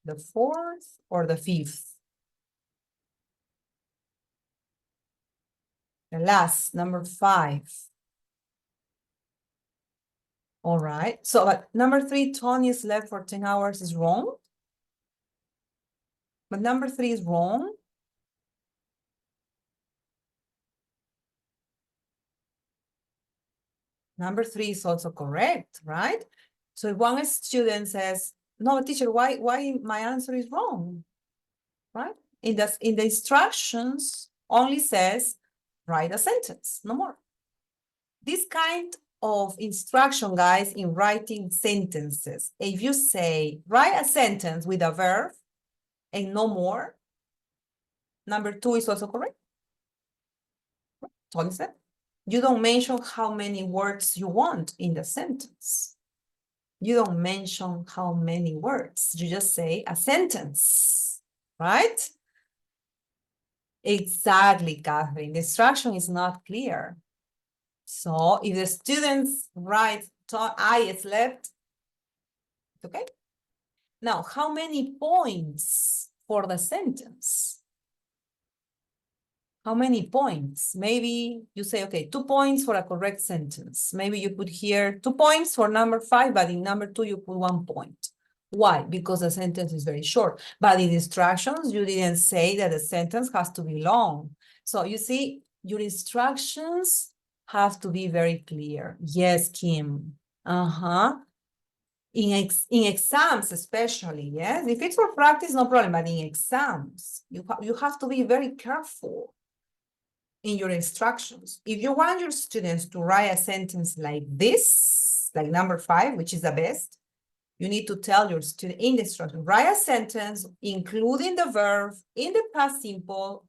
the fourth, or the fifth? The last, number 5. All right. So, but number 3, Tony slept for 10 hours is wrong. But number 3 is wrong. Number 3 is also correct, right? So if one student says, no, teacher, why my answer is wrong, right? In the instructions only says, write a sentence, no more. This kind of instruction, guys, in writing sentences, if you say, write a sentence with a verb and no more, number 2 is also correct. What is that? You don't mention how many words you want in the sentence. You don't mention how many words. You just say a sentence, right? Exactly, Catherine. The instruction is not clear. So if the students write, I slept, okay? Now, how many points for the sentence? How many points? Maybe you say, okay, 2 points for a correct sentence. Maybe you put here 2 points for number 5, but in number 2, you put 1 point. Why? Because the sentence is very short. But in instructions, you didn't say that the sentence has to be long. So you see, your instructions have to be very clear. Yes, Kim. In exams especially, yes? If it's for practice, no problem, but in exams, you have to be very careful in your instructions. If you want your students to write a sentence like this, like number 5, which is the best, you need to tell your student in the instruction, write a sentence, including the verb in the past simple,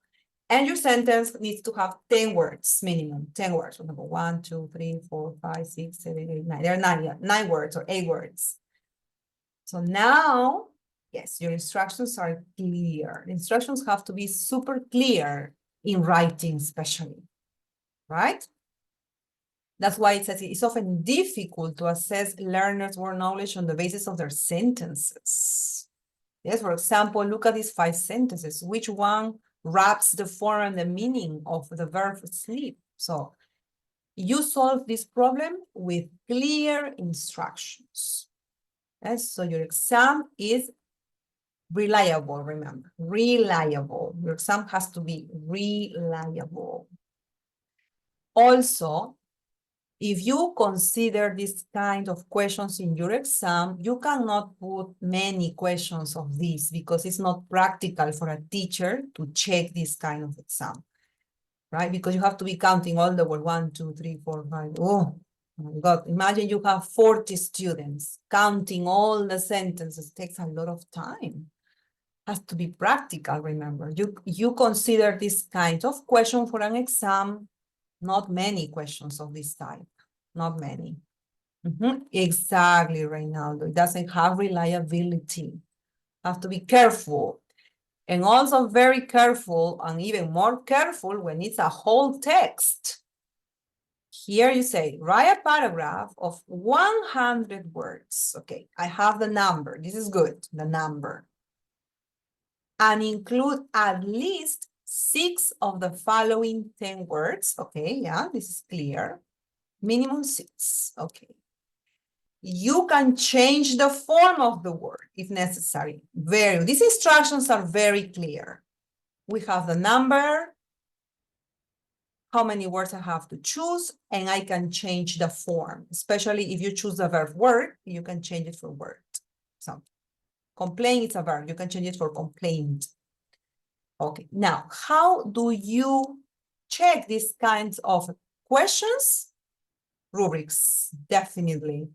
and your sentence needs to have 10 words, minimum, 10 words. For example, 1, 2, 3, 4, 5, 6, 7, 8, 9. There are 9 words or 8 words. So now, yes, your instructions are clear. Instructions have to be super clear in writing, especially, right? That's why it says it's often difficult to assess learners' word knowledge on the basis of their sentences. Yes, for example, look at these 5 sentences. Which one wraps the form and the meaning of the verb sleep? So you solve this problem with clear instructions. Yes, so your exam is reliable, remember, reliable. Your exam has to be reliable. Also, if you consider this kind of questions in your exam, you cannot put many questions of this because it's not practical for a teacher to check this kind of exam, right? Because you have to be counting all the word 1, 2, 3, 4, 5. Oh my God, imagine you have 40 students counting all the sentences. It takes a lot of time. Has to be practical, remember. You consider this kind of question for an exam, not many questions of this type, not many. Exactly, Reynaldo. It doesn't have reliability. Have to be careful. And also very careful, and even more careful when it's a whole text. Here you say, write a paragraph of 100 words. Okay, I have the number. This is good, the number. And include at least 6 of the following 10 words. Okay, yeah, this is clear. Minimum 6, okay. You can change the form of the word if necessary. These instructions are very clear. We have the number, how many words I have to choose, and I can change the form. Especially if you choose the verb word, you can change it for word. So, complain is a verb. You can change it for complained. Okay, now, how do you check these kinds of questions? Rubrics, definitely.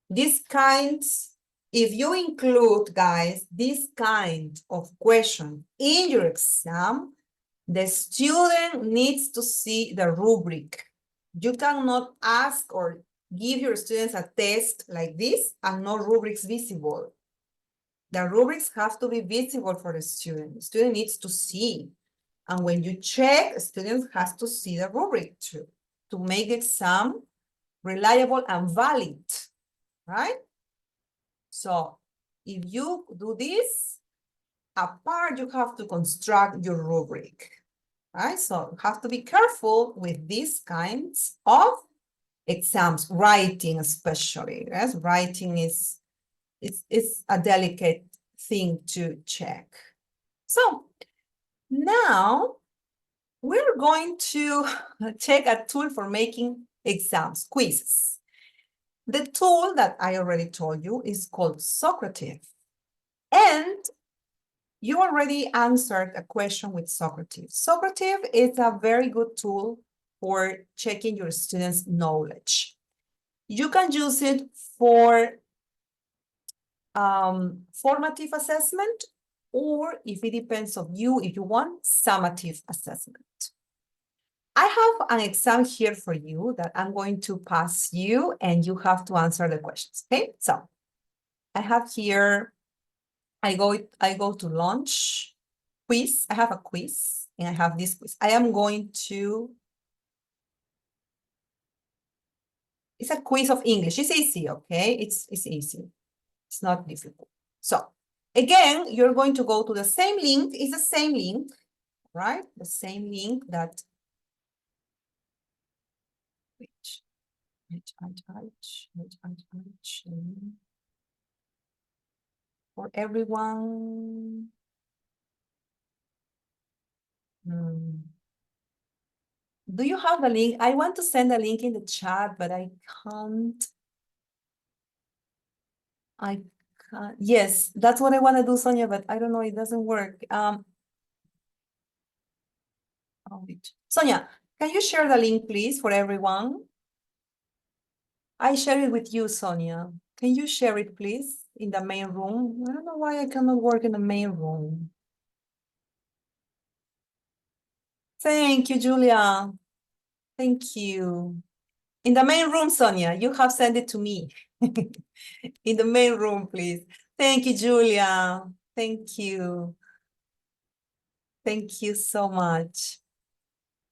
These kinds, if you include, guys, this kind of question in your exam, the student needs to see the rubric. You cannot ask or give your students a test like this and no rubrics visible. The rubrics have to be visible for the student. The student needs to see. And when you check, the student has to see the rubric too, to make the exam reliable and valid, right? So if you do this, apart, you have to construct your rubric, right? So you have to be careful with these kinds of exams, writing especially, yes? Writing is it's a delicate thing to check. So now we're going to check a tool for making exams, quizzes. The tool that I already told you is called Socrative. And you already answered a question with Socrative. Socrative is a very good tool for checking your students' knowledge. You can use it for formative assessment, or if it depends on you, if you want summative assessment. I have an exam here for you that I'm going to pass you, and you have to answer the questions, okay? So I have here, I go to launch quiz. I have a quiz, and I have this quiz. I am going to, it's a quiz of English. It's easy, okay? It's easy. It's not difficult. So again, you're going to go to the same link. It's the same link, right? The same link that for everyone. Do you have a link? I want to send a link in the chat, but I can't. Yes, that's what I want to do, Sonia, but I don't know, it doesn't work. Sonia, can you share the link, please, for everyone? I share it with you, Sonia. Can you share it, please, in the main room? I don't know why I cannot work in the main room. Thank you, Julia. Thank you. In the main room, Sonia, you have sent it to me. In the main room, please. Thank you, Julia. Thank you. Thank you so much.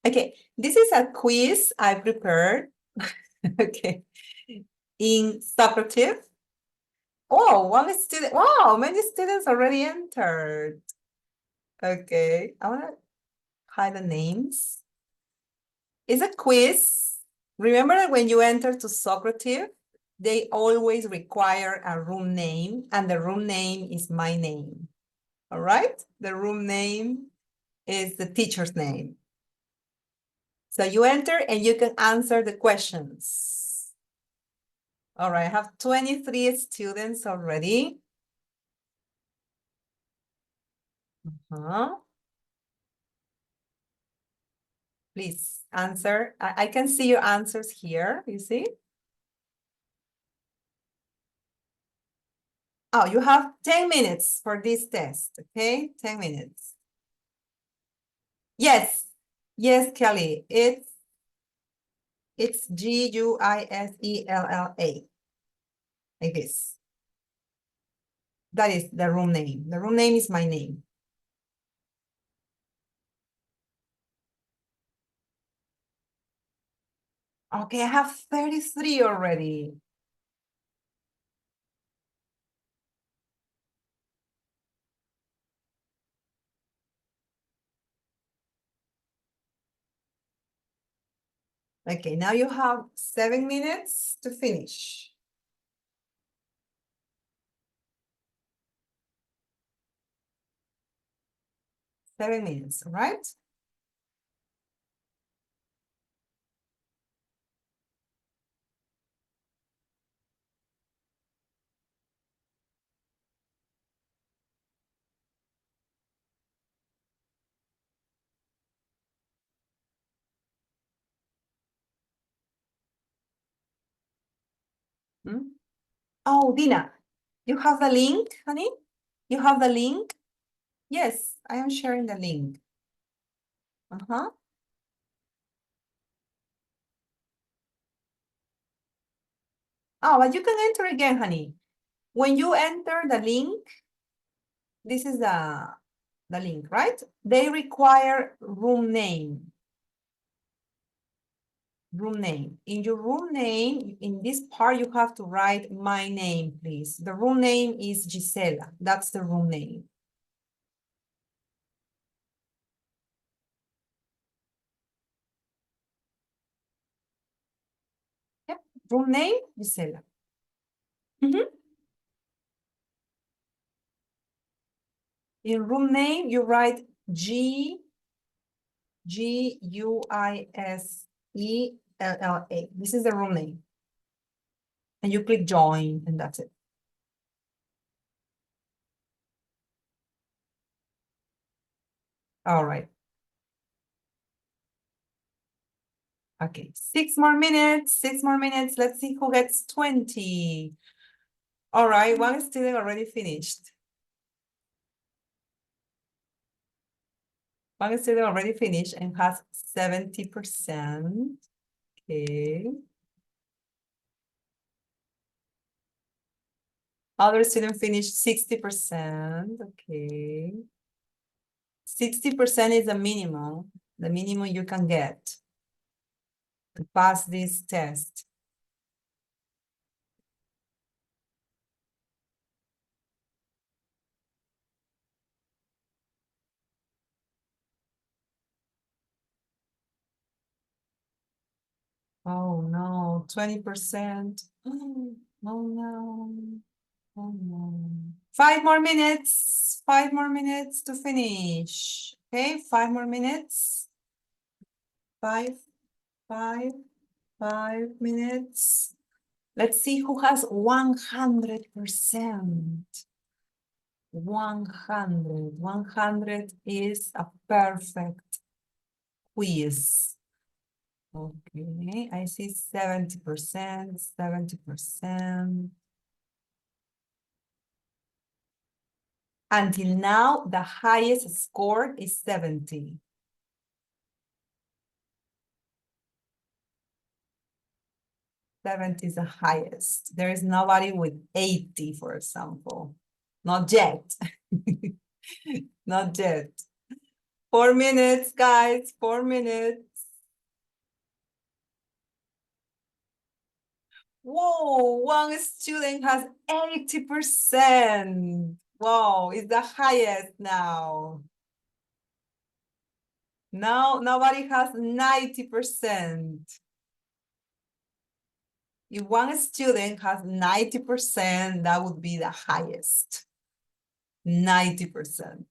Okay, this is a quiz I prepared. Okay, in Socrative. Oh, one student. Wow, many students already entered. Okay, I want to hide the names. It's a quiz. Remember that when you enter to Socrative, they always require a room name, and the room name is my name. All right? The room name is the teacher's name. So you enter and you can answer the questions. All right, I have 23 students already. Please answer. I can see your answers here, you see? Oh, you have 10 minutes for this test, okay? 10 minutes. Yes, yes, Kelly, it's Guisella, like this. That is the room name. The room name is my name. Okay, I have 33 already. Okay, now you have 7 minutes to finish. 7 minutes, all right? Oh, Dina, you have the link, honey? You have the link? Yes, I am sharing the link. Oh, but you can enter again, honey. When you enter the link, this is the link, right? They require room name. Room name. In your room name, in this part, you have to write my name, please. The room name is Gisela. That's the room name. Yep. Room name, Gisela. In room name, you write Guise LLA. This is the room name. And you click join, and that's it. All right. Okay, 6 more minutes, 6 more minutes. Let's see who gets 20. All right, one student already finished. One student already finished and has 70%. Okay. Other student finished 60%. Okay. 60% is the minimum you can get to pass this test. Oh no, 20%. Oh no. Oh no. 5 more minutes. 5 more minutes to finish. Okay, 5 more minutes. 5 minutes. Let's see who has 100%. 100. 100 is a perfect quiz. Okay, I see 70%, 70%. Until now, the highest score is 70. 70 is the highest. There is nobody with 80, for example. Not yet. Not yet. 4 minutes, guys. 4 minutes. Whoa, one student has 80%. Whoa, it's the highest now. Now nobody has 90%. If one student has 90%, that would be the highest. 90%.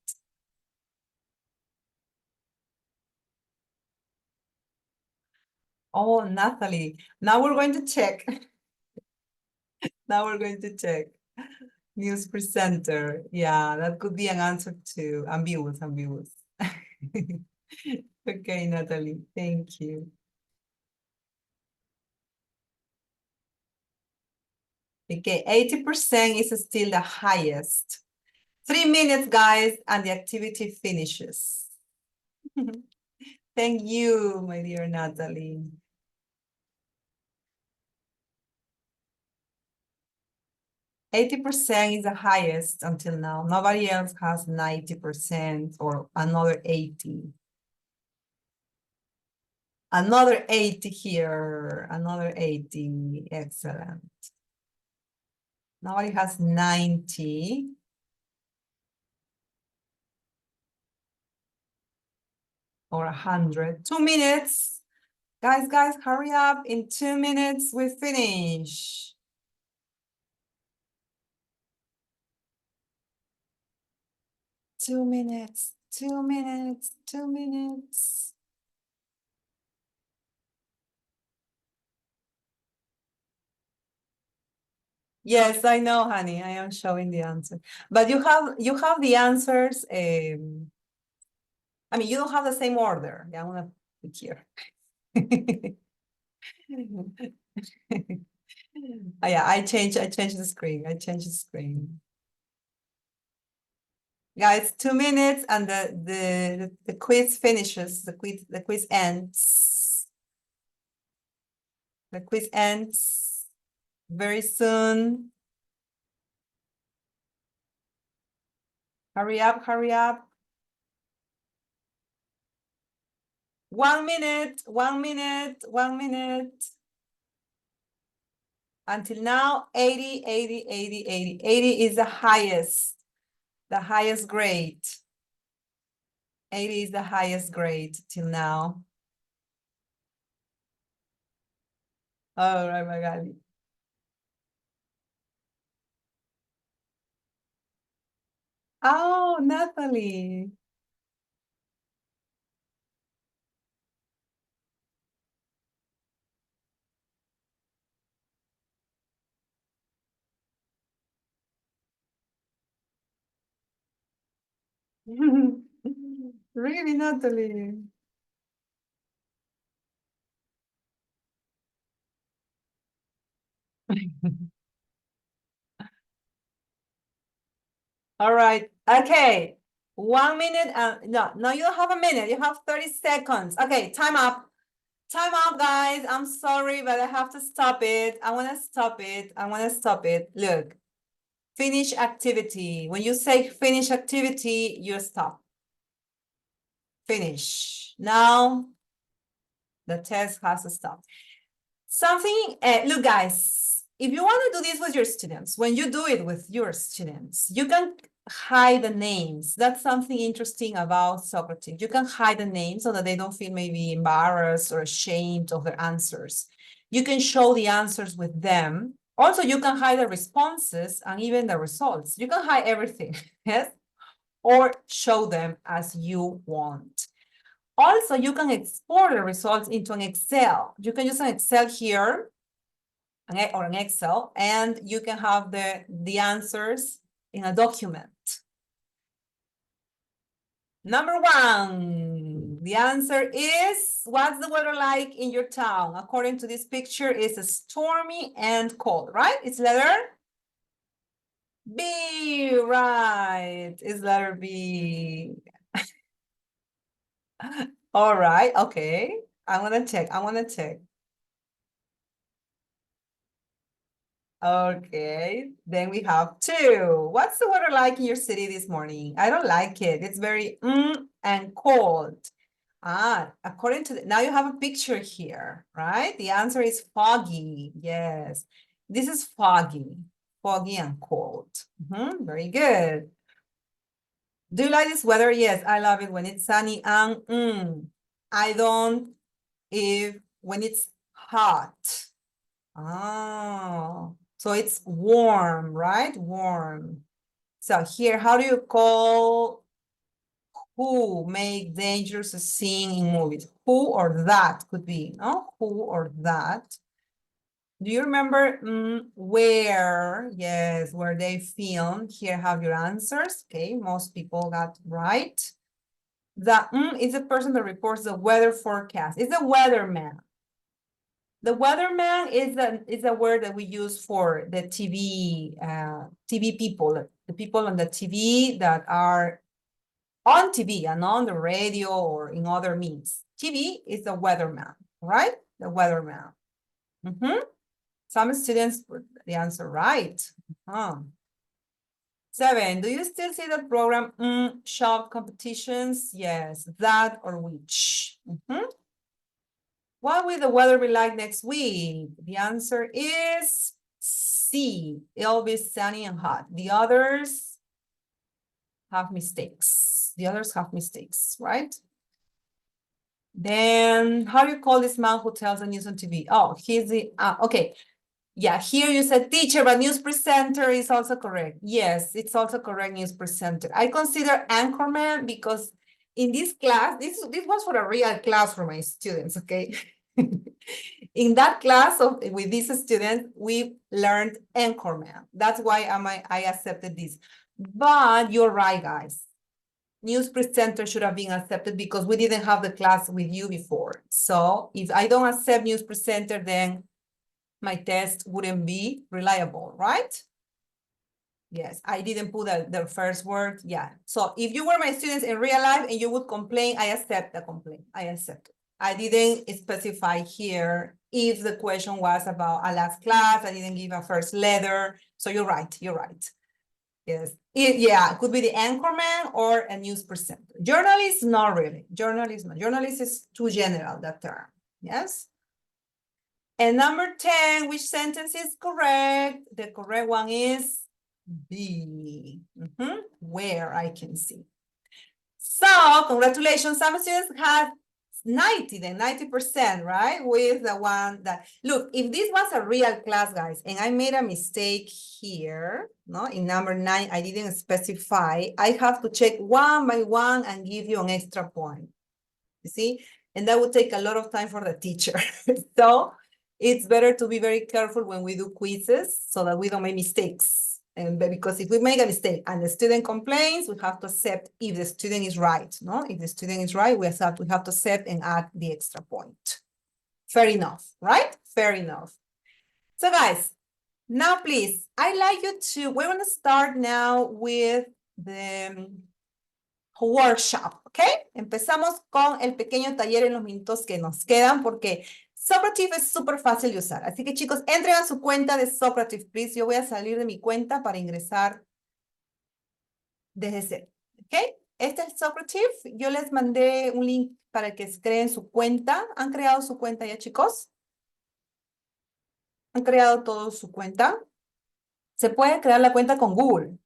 Oh, Natalie. Now we're going to check. Now we're going to check. News presenter. Yeah, that could be an answer to ambiguous. Okay, Natalie, thank you. Okay, 80% is still the highest. 3 minutes, guys, and the activity finishes. Thank you, my dear Natalie. 80% is the highest until now. Nobody else has 90% or another 80. Another 80 here, another 80, excellent. Nobody has 90. Or 100. 2 minutes. Guys, hurry up. In 2 minutes, we finish. Two minutes, 2 minutes, 2 minutes. Yes, I know, honey. I am showing the answer. But you have the answers. I mean, you don't have the same order. Yeah, I'm gonna put here. Oh, yeah, I changed the screen. I changed the screen. Guys, 2 minutes and the quiz finishes. The quiz ends. The quiz ends very soon. Hurry up, hurry up. 1 minute, 1 minute, 1 minute. Until now, 80, 80, 80, 80. 80 is the highest grade. 80 is the highest grade till now. All right, Magali. Oh, Natalie. Really, Natalie? All right. Okay. 1 minute. No, you don't have a minute. You have 30 seconds. Okay, time up. Time up, guys. I'm sorry, but I have to stop it. I want to stop it. I want to stop it. Look, finish activity. When you say finish activity, you stop. Finish. Now, the test has to stop. Something, look, guys, if you want to do this with your students, when you do it with your students, you can hide the names. That's something interesting about Socrates. You can hide the names so that they don't feel maybe embarrassed or ashamed of their answers. You can show the answers with them. Also, you can hide the responses and even the results. You can hide everything, yes? Or show them as you want. Also, you can export the results into an Excel. You can use an Excel here or an Excel, and you can have the answers in a document. Number one, the answer is, what's the weather like in your town? According to this picture, it's stormy and cold, right? It's letter B, right? It's letter B. All right, okay. I want to check. Okay, then we have two. What's the weather like in your city this morning? I don't like it. It's very and cold. According to now you have a picture here, right? The answer is foggy. Yes, this is foggy and cold. Very good. Do you like this weather? Yes, I love it when it's sunny and I don't if when it's hot. Oh, so it's warm, right? Warm. So here, how do you call who make dangerous scene in movies? Who or that could be, no? Who or that. Do you remember where? Yes, where they film. Here have your answers. Okay, most people got right. The is the person that reports the weather forecast. It's the weatherman. The weatherman is a word that we use for the TV people, the people on the TV that are on TV and on the radio or in other means. TV is the weatherman, right? The weatherman. Some students put the answer right. 7, do you still see that program shop competitions? Yes, that or which? What will the weather be like next week? The answer is C. It'll be sunny and hot. The others have mistakes. Right? Then how do you call this man who tells the news on TV? Oh, he's the, okay. Yeah, here you said teacher, but news presenter is also correct. Yes, it's also correct, news presenter. I consider anchorman because in this class, this was for a real class for my students, okay? In that class with these students, we learned anchorman. That's why I accepted this. But you're right, guys. News presenter should have been accepted because we didn't have the class with you before. So if I don't accept news presenter, then my test wouldn't be reliable, right? Yes, I didn't put the first word. Yeah. So if you were my students in real life and you would complain, I accept the complaint. I accept it. I didn't specify here if the question was about a last class. I didn't give a first letter. So you're right. Yes. It could be the anchorman or a news presenter. Journalist, not really. Journalist, no. Journalist is too general, that term. Yes. And number 10, which sentence is correct? The correct one is B. Where I can see. So congratulations, some students had 90%, right? With the one that, look, if this was a real class, guys, and I made a mistake here, no, in number 9, I didn't specify, I have to check one by one and give you an extra point. You see? And that would take a lot of time for the teacher. So it's better to be very careful when we do quizzes so that we don't make mistakes. And because if we make a mistake and the student complains, we have to accept if the student is right, no? If the student is right, we have to accept and add the extra point. Fair enough, right? Fair enough. So guys, now please, I'd like you to, we're gonna start now with the workshop, ¿ok? Empezamos con el pequeño taller en los minutos que nos quedan porque Socrative es súper fácil de usar. Así que chicos, entren a su cuenta de Socrative, please. Yo voy a salir de mi cuenta para ingresar desde cero, ¿ok? Este es Socrative. Yo les mandé un link para que creen su cuenta. ¿Han creado su cuenta ya, chicos? ¿Han creado todos su cuenta? Se puede crear la cuenta con Google.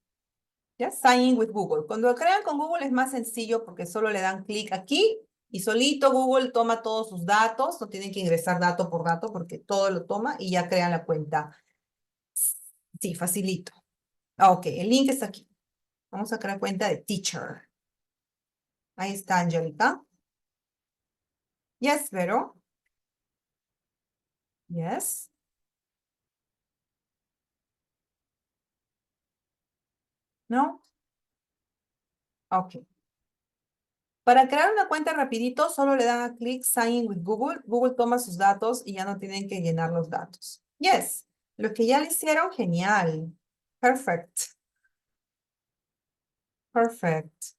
¿Ya? Sign in with Google. Cuando lo crean con Google es más sencillo porque solo le dan clic aquí y solito Google toma todos sus datos. No tienen que ingresar dato por dato porque todo lo toma y ya crean la cuenta. Sí, facilito. Ok, el link está aquí. Vamos a crear cuenta de teacher. Ahí está, Angelica. Yes, Vero. Yes. No. Ok. Para crear una cuenta rapidito, solo le dan a clic Sign in with Google. Google toma sus datos y ya no tienen que llenar los datos. Yes. Lo que ya le hicieron, genial. Perfect. Perfect.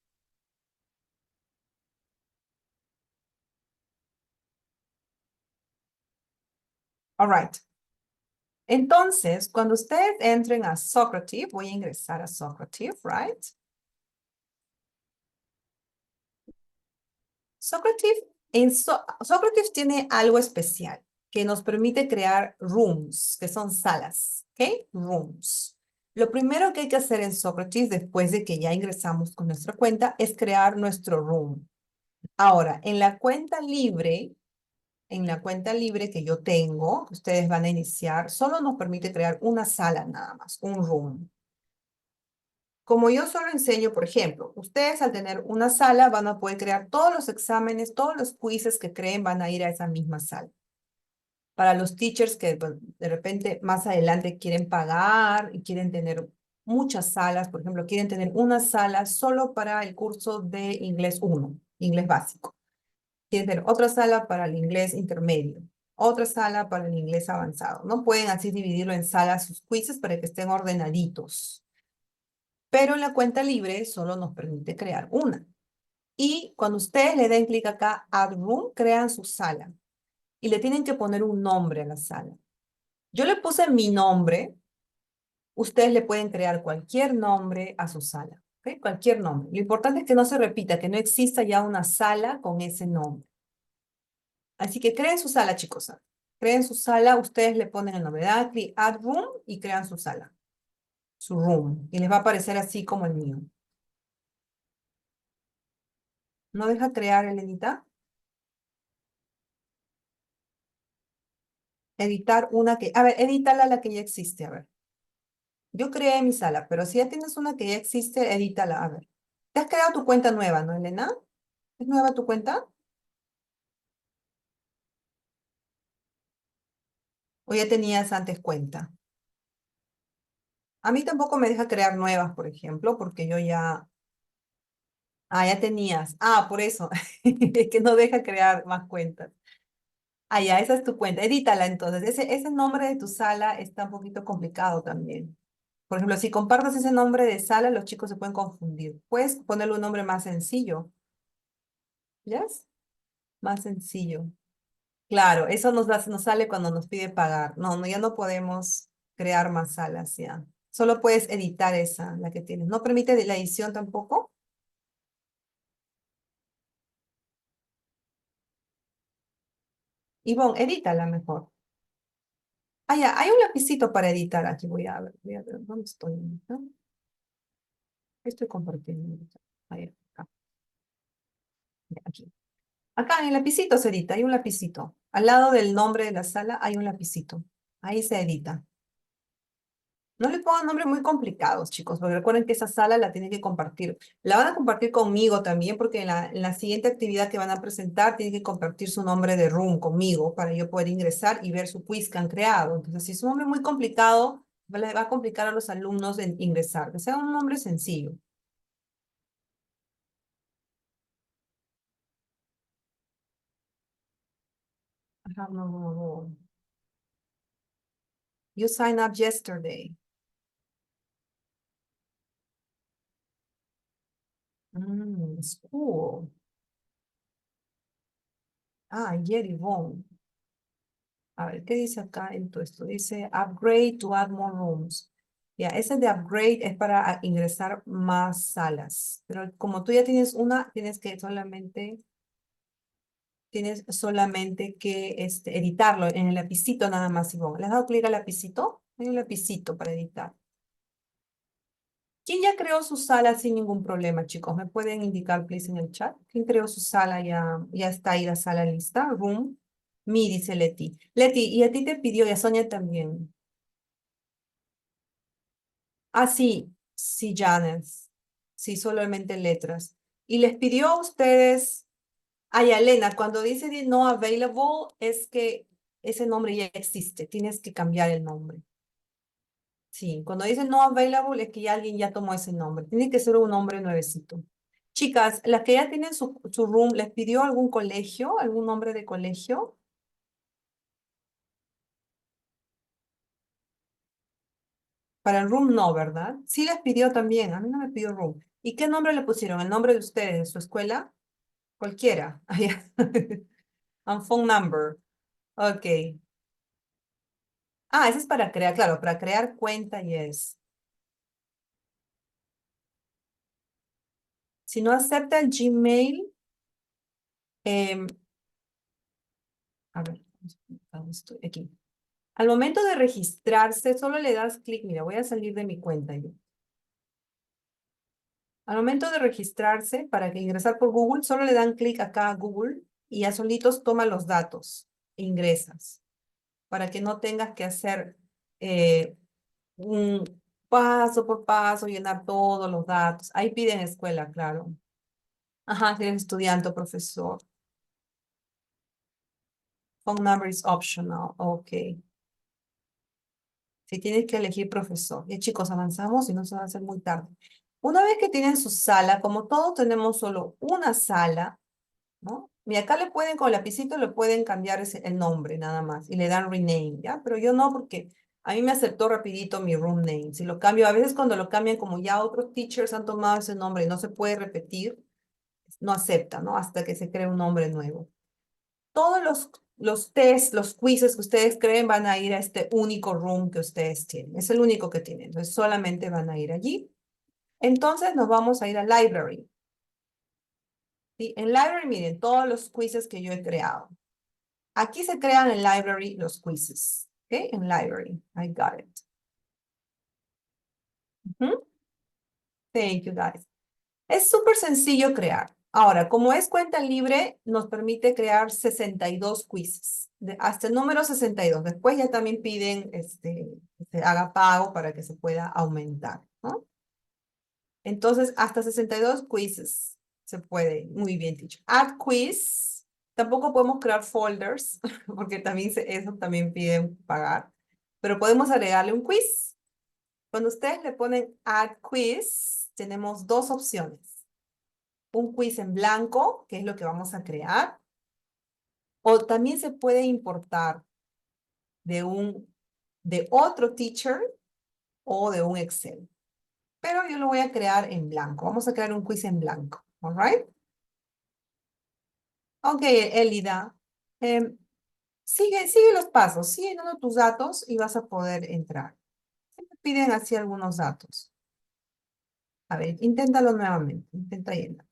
All right. Entonces, cuando ustedes entren a Socrative, voy a ingresar a Socrative, right? Socrative tiene algo especial que nos permite crear rooms, que son salas, ¿ok? Rooms. Lo primero que hay que hacer en Socrative, después de que ya ingresamos con nuestra cuenta, es crear nuestro room. Ahora, en la cuenta libre que yo tengo, que ustedes van a iniciar, solo nos permite crear una sala nada más, un room. Como yo solo enseño, por ejemplo, ustedes al tener una sala van a poder crear todos los exámenes, todos los quizzes que creen van a ir a esa misma sala. Para los teachers que pues, de repente más adelante quieren pagar y quieren tener muchas salas, por ejemplo, quieren tener una sala solo para el curso de inglés 1, inglés básico. Quieren tener otra sala para el inglés intermedio, otra sala para el inglés avanzado. No pueden así dividirlo en salas sus quizzes para que estén ordenaditos. Pero en la cuenta libre solo nos permite crear una. Y cuando ustedes le den clic acá, Add Room, crean su sala. Y le tienen que poner un nombre a la sala. Yo le puse mi nombre. Ustedes le pueden crear cualquier nombre a su sala. ¿Ok? Cualquier nombre. Lo importante es que no se repita, que no exista ya una sala con ese nombre. Así que creen su sala, chicos. Creen su sala, ustedes le ponen el nombre. Dan clic Add Room y crean su sala. Su room. Y les va a aparecer así como el mío. ¿No deja crear, Elenita? Editar una que... A ver, edítala la que ya existe, a ver. Yo creé mi sala, pero si ya tienes una que ya existe, edítala, a ver. Te has creado tu cuenta nueva, ¿no, Elena? ¿Es nueva tu cuenta? ¿O ya tenías antes cuenta? A mí tampoco me deja crear nuevas, por ejemplo, porque yo ya... Ah, ya tenías. Ah, por eso. Es que no deja crear más cuentas. Ah, ya, esa es tu cuenta. Edítala entonces. Ese nombre de tu sala está un poquito complicado también. Por ejemplo, si compartes ese nombre de sala, los chicos se pueden confundir. Puedes ponerle un nombre más sencillo. ¿Ya? Más sencillo. Claro, eso nos sale cuando nos pide pagar. No, no, ya no podemos crear más salas ya. Solo puedes editar esa, la que tienes. ¿No permite la edición tampoco? Ivonne, edítala mejor. Ah, ya, hay un lapicito para editar. Aquí voy a ver, ¿dónde estoy? ¿No? Estoy compartiendo. Ahí, acá, ya, aquí. Acá en el lapicito se edita, hay un lapicito. Al lado del nombre de la sala hay un lapicito. Ahí se edita. No le pongan nombres muy complicados, chicos, porque recuerden que esa sala la tienen que compartir. La van a compartir conmigo también, porque en la siguiente actividad que van a presentar, tienen que compartir su nombre de room conmigo para yo poder ingresar y ver su quiz que han creado. Entonces, si es un nombre muy complicado, le va a complicar a los alumnos en ingresar. Que sea un nombre sencillo. Ajá, no, no, no. You signed up yesterday. School. Ah, ayer, Yvonne. A ver, ¿qué dice acá en todo esto? Dice upgrade to add more rooms. Ya, ese de upgrade es para ingresar más salas. Pero como tú ya tienes una, tienes solamente que editarlo en el lapicito nada más, Ivonne. ¿Le has dado clic al lapicito? Hay un lapicito para editar. ¿Quién ya creó su sala sin ningún problema, chicos? ¿Me pueden indicar, please, en el chat? ¿Quién creó su sala? Ya está ahí la sala lista. Room. Mi, dice Leti. Leti, y a ti te pidió, y a Sonia también. Ah, sí, sí, Janes. Sí, solamente letras. Y les pidió a ustedes, ay, Elena, cuando dice de no available, es que ese nombre ya existe. Tienes que cambiar el nombre. Sí, cuando dice no available es que ya alguien ya tomó ese nombre. Tiene que ser un nombre nuevecito. Chicas, las que ya tienen su room, ¿les pidió algún colegio, algún nombre de colegio? Para el room no, ¿verdad? Sí les pidió también. A mí no me pidió room. ¿Y qué nombre le pusieron? ¿El nombre de ustedes, de su escuela? Cualquiera. Ah, ya. And phone number. Ok. Ah, ese es para crear, claro, para crear cuenta y es. Si no acepta el Gmail, em, a ver, ¿dónde estoy? Aquí. Al momento de registrarse, solo le das clic. Mira, voy a salir de mi cuenta yo. Al momento de registrarse, para que ingresar por Google, solo le dan clic acá a Google y ya solitos toma los datos e ingresas. Para que no tengas que hacer eh, un paso por paso, llenar todos los datos. Ahí piden escuela, claro. Ajá, si eres estudiante o profesor. Phone number is optional. Ok. Si tienes que elegir profesor. Ya chicos, avanzamos y no se va a hacer muy tarde. Una vez que tienen su sala, como todos tenemos solo una sala, ¿no? Y acá le pueden, con lapicito, le pueden cambiar el nombre nada más y le dan rename, ¿ya? Pero yo no, porque a mí me aceptó rapidito mi room name. Si lo cambio, a veces cuando lo cambian, como ya otros teachers han tomado ese nombre y no se puede repetir, no acepta, ¿no? Hasta que se cree un nombre nuevo. Todos los tests, los quizzes que ustedes creen van a ir a este único room que ustedes tienen. Es el único que tienen. Entonces solamente van a ir allí. Entonces nos vamos a ir a library. ¿Sí? En library, miren, todos los quizzes que yo he creado. Aquí se crean en library los quizzes. ¿Ok? En library. I got it. Ujú. Thank you, guys. Es súper sencillo crear. Ahora, como es cuenta libre, nos permite crear 62 quizzes, hasta el número 62. Después ya también piden que se haga pago para que se pueda aumentar, ¿no? Entonces, hasta 62 quizzes se puede. Muy bien, teacher. Add quiz. Tampoco podemos crear folders, porque también eso también piden pagar. Pero podemos agregarle un quiz. Cuando ustedes le ponen add quiz, tenemos dos opciones. Un quiz en blanco, que es lo que vamos a crear, o también se puede importar de otro teacher o de un Excel. Pero yo lo voy a crear en blanco. Vamos a crear un quiz en blanco. All right? Ok, Elida. Sigue los pasos. Sigue dando tus datos y vas a poder entrar. Siempre piden así algunos datos. A ver, inténtalo nuevamente. Intenta llenar.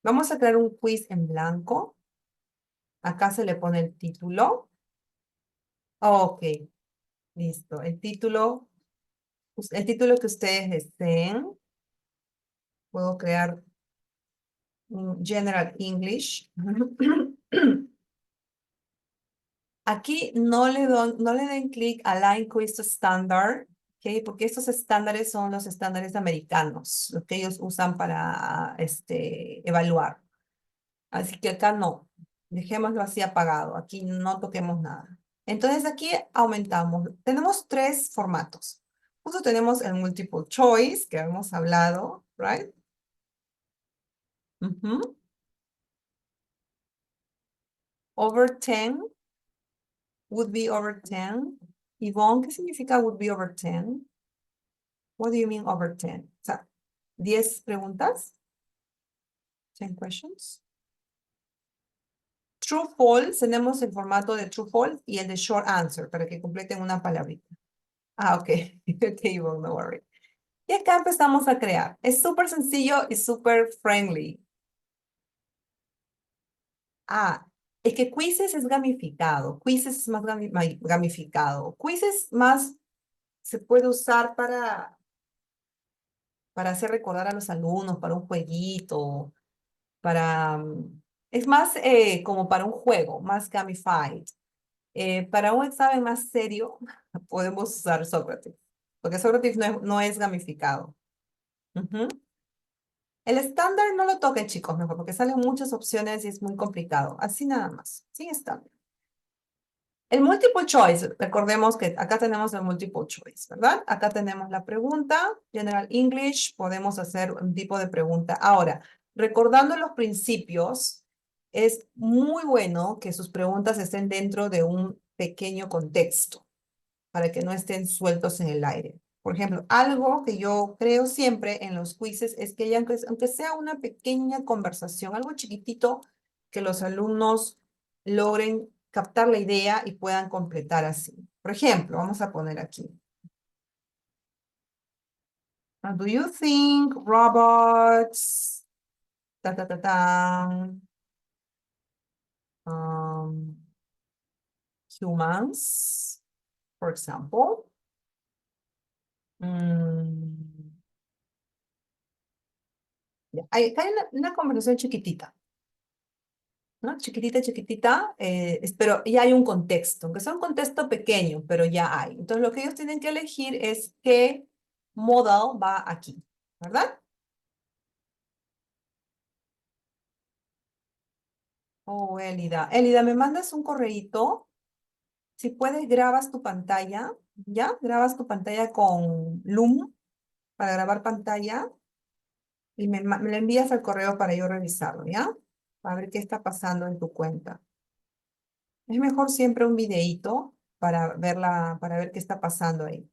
Vamos a crear un quiz en blanco. Acá se le pone el título. Ok, listo. El título que ustedes deseen. Puedo crear un General English. Aquí no le den clic a Line Quiz to Standard, ¿ok? Porque estos estándares son los estándares americanos, los que ellos usan para evaluar. Así que acá no. Dejémoslo así apagado. Aquí no toquemos nada. Entonces aquí aumentamos. Tenemos tres formatos. Justo tenemos el multiple choice que hemos hablado, right? Ujú. Over 10 would be over 10. Yvonne, ¿qué significa would be over 10? What do you mean over 10? O sea, 10 preguntas, 10 questions. True, false, tenemos el formato de true, false y el de short answer para que completen una palabrita. Ah, ok. Ok, Yvonne, no worry. Y acá empezamos a crear. Es súper sencillo y súper friendly. Ah, es que quizzes es gamificado. Quizzes es más gamificado. Quizzes más se puede usar para hacer recordar a los alumnos, para un jueguito, para... Es más como para un juego, más gamified. Para un examen más serio, podemos usar Sócrates, porque Sócrates no es gamificado. Ujú. El estándar no lo toquen, chicos, mejor, porque salen muchas opciones y es muy complicado. Así nada más, sin estándar. El multiple choice, recordemos que acá tenemos el multiple choice, ¿verdad? Acá tenemos la pregunta, General English, podemos hacer un tipo de pregunta. Ahora, recordando los principios, es muy bueno que sus preguntas estén dentro de un pequeño contexto, para que no estén sueltos en el aire. Por ejemplo, algo que yo creo siempre en los quizzes es que ya aunque sea una pequeña conversación, algo chiquitito, que los alumnos logren captar la idea y puedan completar así. Por ejemplo, vamos a poner aquí. Do you think robots, ta, ta, ta, ta, um, humans, for example? Mm, ya, acá hay una conversación chiquitita. ¿No? Chiquitita, chiquitita, pero ya hay un contexto, aunque sea un contexto pequeño, pero ya hay. Entonces, lo que ellos tienen que elegir es qué modal va aquí, ¿verdad? Oh, Elida. Elida, ¿me mandas un correíto? Si puedes, grabas tu pantalla, ¿ya? Grabas tu pantalla con Loom para grabar pantalla y me la envías al correo para yo revisarlo, ¿ya? A ver qué está pasando en tu cuenta. Es mejor siempre un videíto para para ver qué está pasando ahí.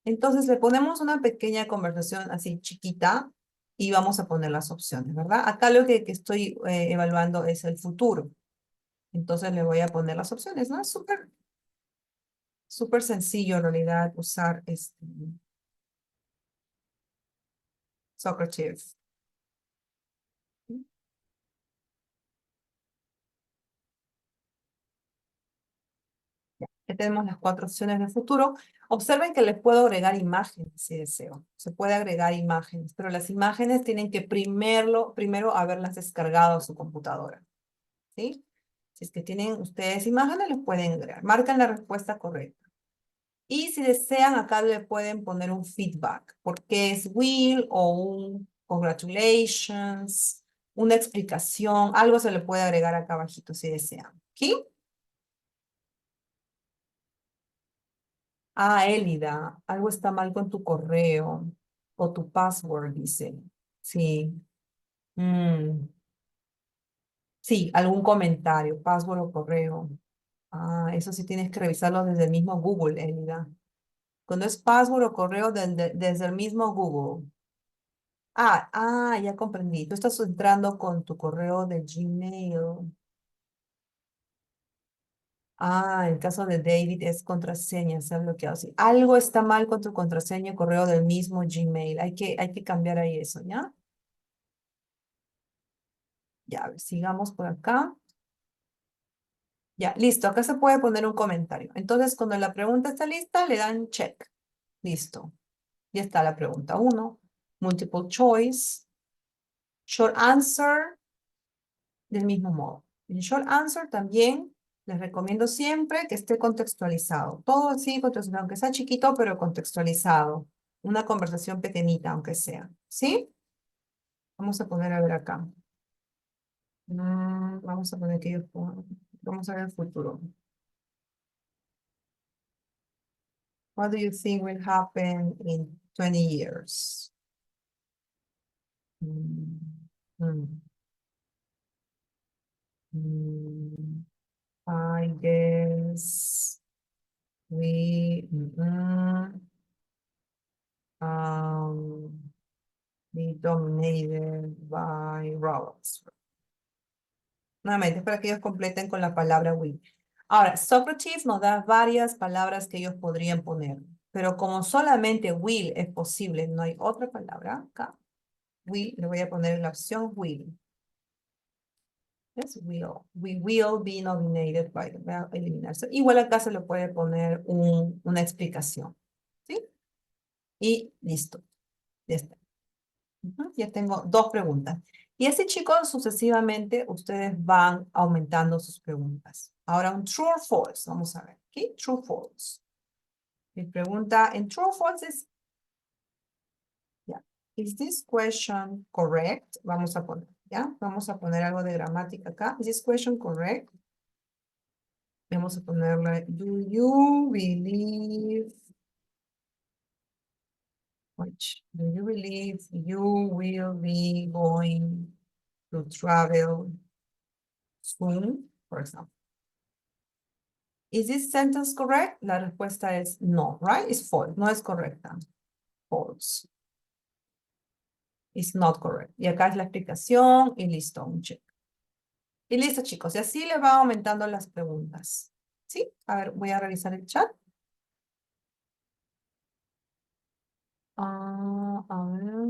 Entonces le ponemos una pequeña conversación así chiquita y vamos a poner las opciones, ¿verdad? Acá lo que estoy evaluando es el futuro. Entonces le voy a poner las opciones, ¿no? Es súper sencillo en realidad usar este Socrative. Ya tenemos las cuatro opciones de futuro. Observen que les puedo agregar imágenes si deseo. Se puede agregar imágenes, pero las imágenes tienen que primero haberlas descargado a su computadora. ¿Sí? Si es que tienen ustedes imágenes, les pueden agregar. Marcan la respuesta correcta. Y si desean, acá le pueden poner un feedback, porque es will o un congratulations, una explicación, algo se le puede agregar acá abajito si desean. ¿Ok? Ah, Elida, algo está mal con tu correo o tu password, dice. Sí. Mm, sí, algún comentario, password o correo. Ah, eso sí tienes que revisarlo desde el mismo Google, Elida. Cuando es password o correo desde el mismo Google. Ya comprendí. Tú estás entrando con tu correo de Gmail. En el caso de David es contraseña, se ha bloqueado. Sí, algo está mal con tu contraseña y correo del mismo Gmail. Hay que cambiar ahí eso, ¿ya? Ya, a ver, sigamos por acá. Ya, listo. Acá se puede poner un comentario. Entonces, cuando la pregunta está lista, le dan check. Listo. Ya está la pregunta uno. Multiple choice. Short answer, del mismo modo. En short answer también les recomiendo siempre que esté contextualizado. Todo así, contextualizado, aunque sea chiquito, pero contextualizado. Una conversación pequeñita, aunque sea. ¿Sí? Vamos a poner a ver acá. Vamos a poner que ellos pongan. Vamos a ver el futuro. What do you think will happen in 20 years? Mm, mm, I guess we be dominated by robots. Nuevamente, para que ellos completen con la palabra will. Ahora, Socrates nos da varias palabras que ellos podrían poner, pero como solamente will es posible, no hay otra palabra acá. Will, le voy a poner en la opción will. Yes, will. We will be nominated by, voy a eliminarse. Igual acá se le puede poner una explicación. ¿Sí? Y listo. Ya está. Ya tengo dos preguntas. Y así, chicos, sucesivamente ustedes van aumentando sus preguntas. Ahora un true or false. Vamos a ver. ¿Ok? True or false. Mi pregunta en true or false es, ya. Is this question correct? Vamos a poner, ¿ya? Vamos a poner algo de gramática acá. Is this question correct? Vamos a ponerle, do you believe, do you believe you will be going to travel soon, for example? Is this sentence correct? La respuesta es no, right? It's false. No es correcta. False. It's not correct. Y acá es la explicación y listo, un check. Y listo, chicos. Y así le va aumentando las preguntas. ¿Sí? A ver, voy a revisar el chat. A ver.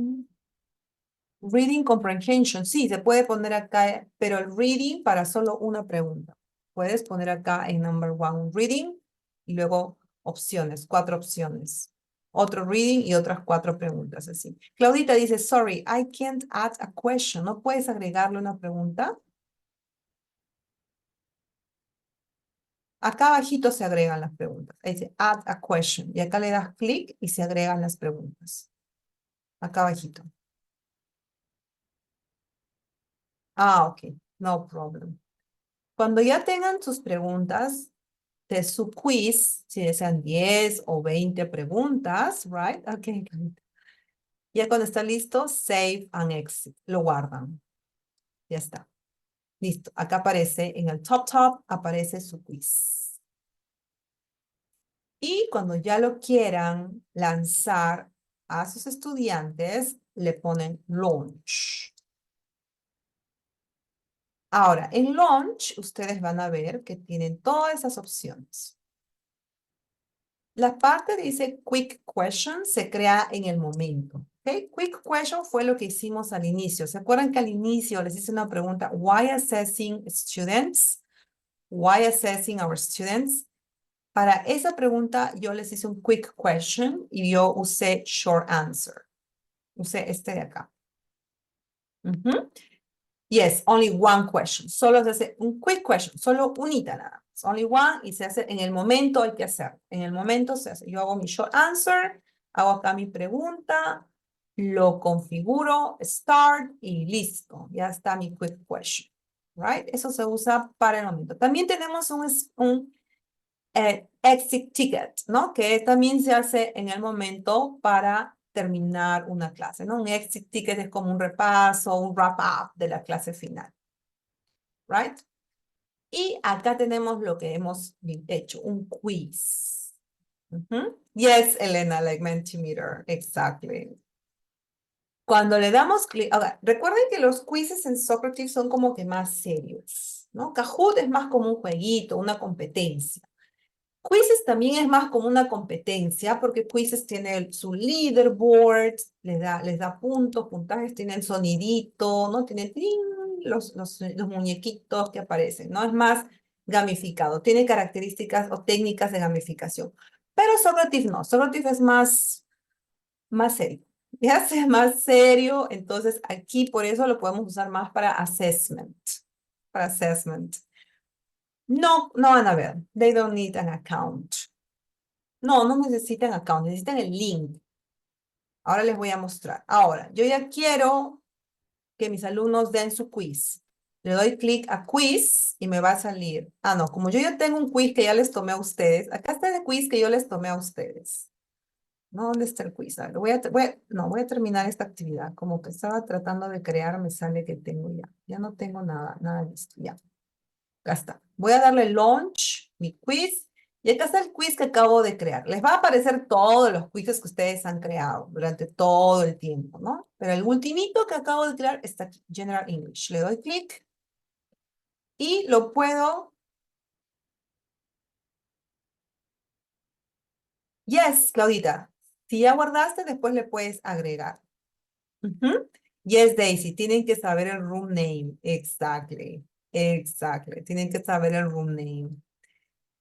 Reading comprehension. Sí, se puede poner acá, pero el reading para solo una pregunta. Puedes poner acá en number one reading y luego opciones, 4 opciones. Otro reading y otras 4 preguntas así. Claudita dice, sorry, I can't add a question. ¿No puedes agregarle una pregunta? Acá abajito se agregan las preguntas. Ahí dice add a question. Y acá le das clic y se agregan las preguntas. Acá abajito. Ah, ok. No problem. Cuando ya tengan sus preguntas de su quiz, si desean 10 o 20 preguntas, right? Ok. Ya cuando está listo, save and exit. Lo guardan. Ya está. Listo. Acá aparece, en el top, aparece su quiz. Y cuando ya lo quieran lanzar a sus estudiantes, le ponen launch. Ahora, en launch, ustedes van a ver que tienen todas esas opciones. La parte dice quick question se crea en el momento. ¿Okay? Quick question fue lo que hicimos al inicio. ¿Se acuerdan que al inicio les hice una pregunta? Why assessing students? Why assessing our students? Para esa pregunta yo les hice un quick question y yo usé short answer. Usé este de acá. Yes, only one question. Solo se hace un quick question, solo unita nada más. Only one y se hace en el momento hay que hacer. En el momento se hace. Yo hago mi short answer, hago acá mi pregunta, lo configuro, start y listo. Ya está mi quick question. Right? Eso se usa para el momento. También tenemos un exit ticket, ¿no? Que también se hace en el momento para terminar una clase, ¿no? Un exit ticket es como un repaso, un wrap up de la clase final, right? Y acá tenemos lo que hemos hecho, un quiz. Yes, Elena, like Mentimeter, exactly. Cuando le damos clic, recuerden que los quizzes en Socrates son como que más serios, ¿no? Kahoot es más como un jueguito, una competencia. Quizzes también es más como una competencia, porque Quizzes tiene su leaderboard, les da puntos, puntajes, tienen sonidito, ¿no? Tiene los muñequitos que aparecen, ¿no? Es más gamificado, tiene características o técnicas de gamificación. Pero Socrates no, Socrates es más serio, ya es más serio, entonces aquí por eso lo podemos usar más para assessment, para assessment. No, no van a ver. They don't need an account. No, no necesitan account, necesitan el link. Ahora les voy a mostrar. Ahora, yo ya quiero que mis alumnos den su quiz. Le doy clic a quiz y me va a salir. Ah, no, como yo ya tengo un quiz que ya les tomé a ustedes. Acá está el quiz que yo les tomé a ustedes. No, ¿dónde está el quiz? A ver, no, voy a terminar esta actividad. Como que estaba tratando de crear, me sale que tengo ya. Ya no tengo nada, nada listo. Ya, acá está. Voy a darle launch, mi quiz. Y acá está el quiz que acabo de crear. Les va a aparecer todos los quizzes que ustedes han creado durante todo el tiempo, ¿no? Pero el ultimito que acabo de crear está aquí, General English. Le doy clic y lo puedo. Yes, Claudita. Si ya guardaste, después le puedes agregar. Ujú. Yes, Daisy. Tienen que saber el room name. Exactly. Exactly. Tienen que saber el room name.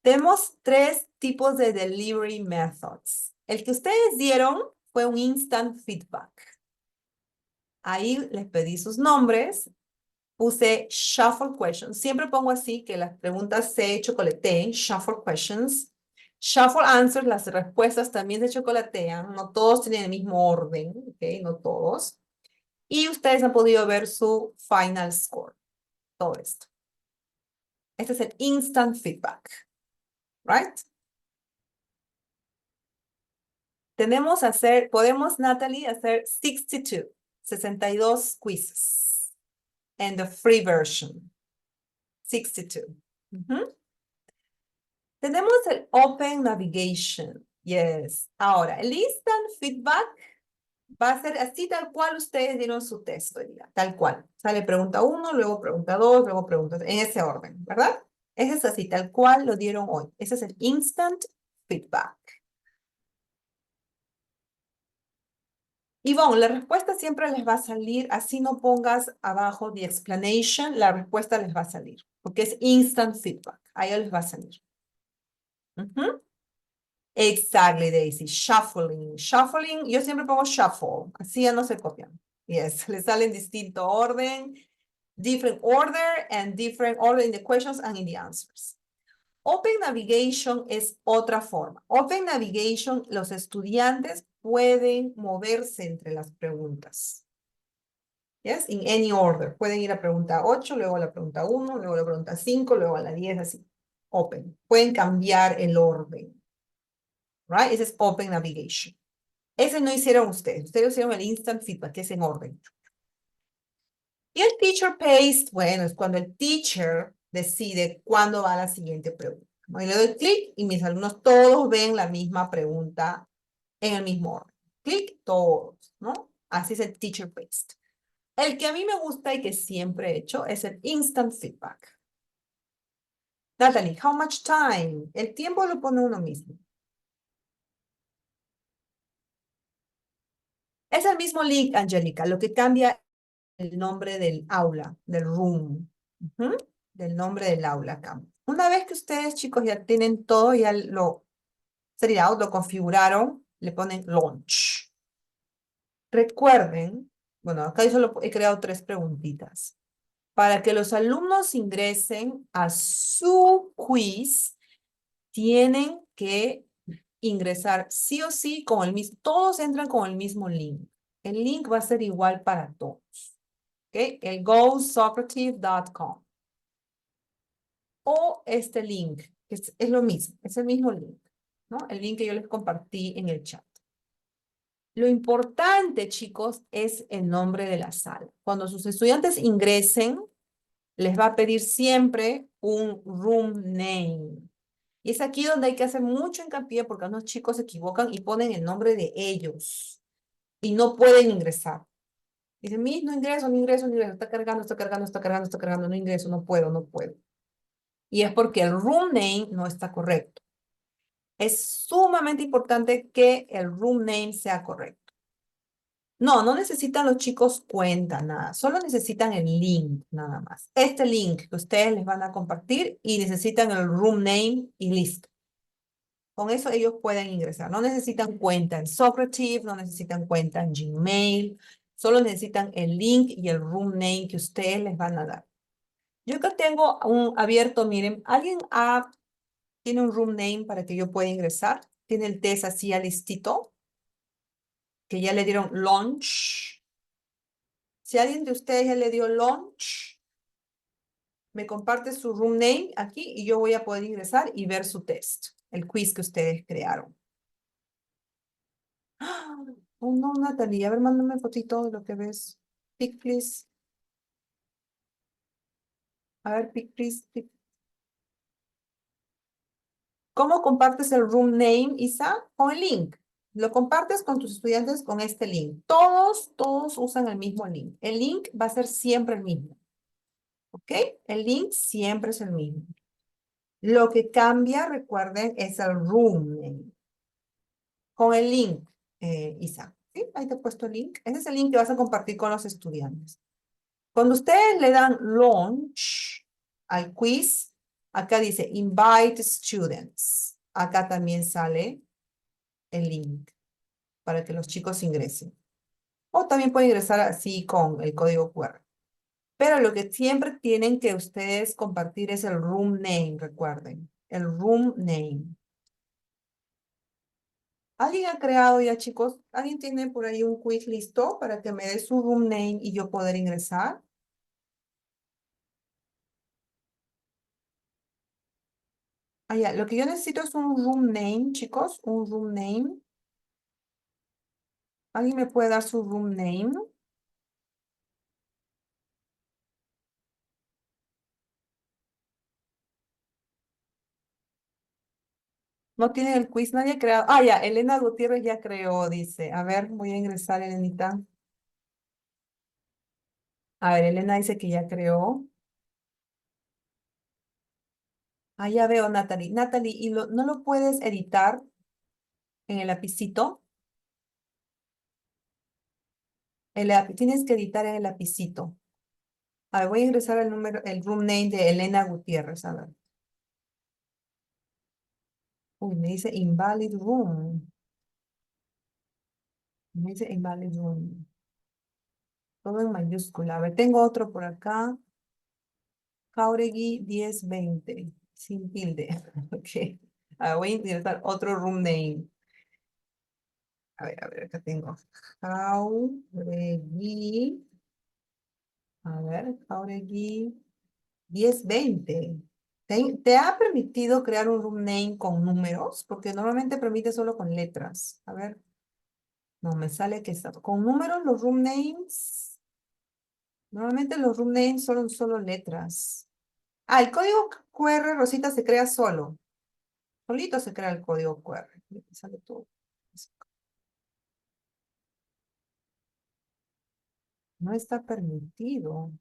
Tenemos tres tipos de delivery methods. El que ustedes dieron fue un instant feedback. Ahí les pedí sus nombres. Puse shuffle questions. Siempre pongo así que las preguntas se chocolateen, shuffle questions. Shuffle answers, las respuestas también se chocolatean. No todos tienen el mismo orden, ¿ok? No todos. Y ustedes han podido ver su final score. Todo esto. Este es el instant feedback, right? Podemos, Natalie, hacer 62 quizzes. And the free version, 62. Ujú. Tenemos el Open Navigation. Yes. Ahora, el Instant Feedback va a ser así tal cual ustedes dieron su texto, diga, tal cual. Sale pregunta 1, luego pregunta 2, luego pregunta 3, en ese orden, ¿verdad? Ese es así, tal cual lo dieron hoy. Ese es el Instant Feedback. Y bueno, la respuesta siempre les va a salir, así no pongas abajo the explanation, la respuesta les va a salir, porque es Instant Feedback. Ahí les va a salir. Ujú. Exactly, Daisy. Shuffling. Shuffling, yo siempre pongo shuffle. Así ya no se copian. Yes, le sale en distinto orden. Different order and different order in the questions and in the answers. Open Navigation es otra forma. Open Navigation, los estudiantes pueden moverse entre las preguntas. Yes, in any order. Pueden ir a pregunta 8, luego a la pregunta 1, luego a la pregunta 5, luego a la 10, así. Open. Pueden cambiar el orden. Right? Ese es Open Navigation. Ese no hicieron ustedes. Ustedes hicieron el Instant Feedback, que es en orden. Y el Teacher Paste, bueno, es cuando el teacher decide cuándo va a la siguiente pregunta. ¿No? Y le doy clic y mis alumnos todos ven la misma pregunta en el mismo orden. Clic, todos, ¿no? Así es el Teacher Paste. El que a mí me gusta y que siempre he hecho es el Instant Feedback. Natalie, how much time? El tiempo lo pone uno mismo. Es el mismo link, Angélica. Lo que cambia el nombre del aula, del room. Ujú. Del nombre del aula acá. Una vez que ustedes, chicos, ya tienen todo, ya lo configuraron, le ponen launch. Recuerden, bueno, acá yo solo he creado 3 preguntitas. Para que los alumnos ingresen a su quiz, tienen que ingresar sí o sí con el mismo, todos entran con el mismo link. El link va a ser igual para todos. ¿Ok? El gosocrative.com. O este link, que es lo mismo, es el mismo link, ¿no? El link que yo les compartí en el chat. Lo importante, chicos, es el nombre de la sala. Cuando sus estudiantes ingresen, les va a pedir siempre un room name. Y es aquí donde hay que hacer mucho hincapié porque algunos chicos se equivocan y ponen el nombre de ellos y no pueden ingresar. Dicen, no ingreso, no ingreso, no ingreso, está cargando, está cargando, está cargando, está cargando, no ingreso, no puedo, no puedo. Y es porque el room name no está correcto. Es sumamente importante que el room name sea correcto. No, no necesitan los chicos cuenta, nada. Solo necesitan el link, nada más. Este link que ustedes les van a compartir y necesitan el room name y listo. Con eso ellos pueden ingresar. No necesitan cuenta en Socrative, no necesitan cuenta en Gmail. Solo necesitan el link y el room name que ustedes les van a dar. Yo acá tengo un abierto, miren, tiene un room name para que yo pueda ingresar. Tiene el test así ya listito, que ya le dieron launch. Si alguien de ustedes ya le dio launch, Me comparte su room name aquí y yo voy a poder ingresar y ver su test, el quiz que ustedes crearon. ¡Ah! Oh, no, Natalie, a ver, mándame fotito de lo que ves. Pic, please. A ver, pic, please. Pic. ¿Cómo compartes el room name, Isa? Con el link. Lo compartes con tus estudiantes con este link. Todos usan el mismo link. El link va a ser siempre el mismo. ¿Ok? El link siempre es el mismo. Lo que cambia, recuerden, es el room name. Con el link, Isa. ¿Sí? Ahí te he puesto el link. Ese es el link que vas a compartir con los estudiantes. Cuando ustedes le dan launch al quiz, acá dice invite students. Acá también sale el link para que los chicos ingresen. O también pueden ingresar así con el código QR. Pero lo que siempre tienen que ustedes compartir es el room name, recuerden. El room name. ¿Alguien ha creado ya, chicos? ¿Alguien tiene por ahí un quiz listo para que me dé su room name y yo poder ingresar? Ah, ya, lo que yo necesito es un room name, chicos, un room name. ¿Alguien me puede dar su room name? No tiene el quiz, nadie ha creado. Ah, ya, Elena Gutiérrez ya creó, dice. A ver, voy a ingresar, Elenita. A ver, Elena dice que ya creó. Ah, ya veo, Natalie. Natalie, ¿y no lo puedes editar en el lapicito? Tienes que editar en el lapicito. A ver, voy a ingresar el número, el room name de Elena Gutiérrez. A ver. Uy, me dice invalid room. Me dice invalid room. Todo en mayúscula. A ver, tengo otro por acá. Jauregui 1020. Sin tilde. Ok. A ver, voy a ingresar otro room name. A ver, acá tengo. Jauregui. A ver, Jauregui 1020. ¿Te ha permitido crear un room name con números? Porque normalmente permite solo con letras. A ver. No, me sale que está con números los room names. Normalmente los room names son solo letras. Ah, el código QR, Rosita, se crea solo. Solito se crea el código QR. Me sale todo. No está permitido.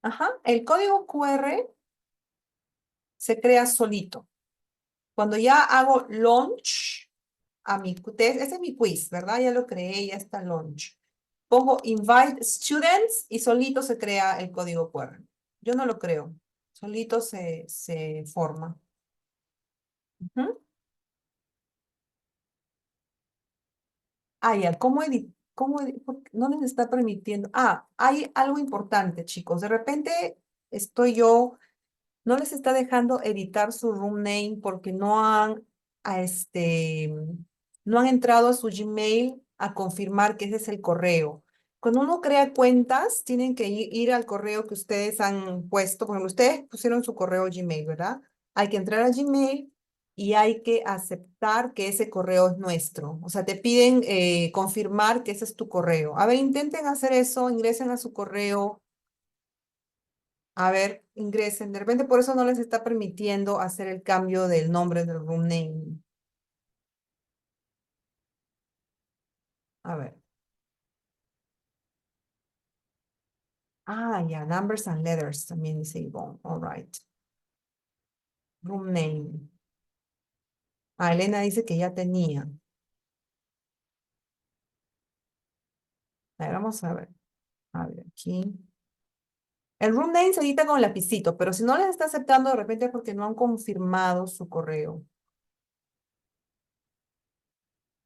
Ajá, el código QR se crea solito. Cuando ya hago launch a mi test, ese es mi quiz, ¿verdad? Ya lo creé, ya está launch. Pongo invite students y solito se crea el código QR. Yo no lo creo. Solito se forma. Ujú. Ah, ya, ¿por qué no les está permitiendo? Ah, hay algo importante, chicos. De repente estoy yo, no les está dejando editar su room name porque a no han entrado a su Gmail a confirmar que ese es el correo. Cuando uno crea cuentas, tienen que ir al correo que ustedes han puesto. Por ejemplo, ustedes pusieron su correo Gmail, ¿verdad? Hay que entrar a Gmail y hay que aceptar que ese correo es nuestro. O sea, te piden confirmar que ese es tu correo. A ver, intenten hacer eso, ingresen a su correo. A ver, ingresen. De repente por eso no les está permitiendo hacer el cambio del nombre del room name. A ver. Ah, ya, numbers and letters también dice Yvonne. All right. Room name. Ah, Elena dice que ya tenía. A ver, vamos a ver. A ver, aquí. El room name se edita con lapicito, pero si no les está aceptando de repente es porque no han confirmado su correo.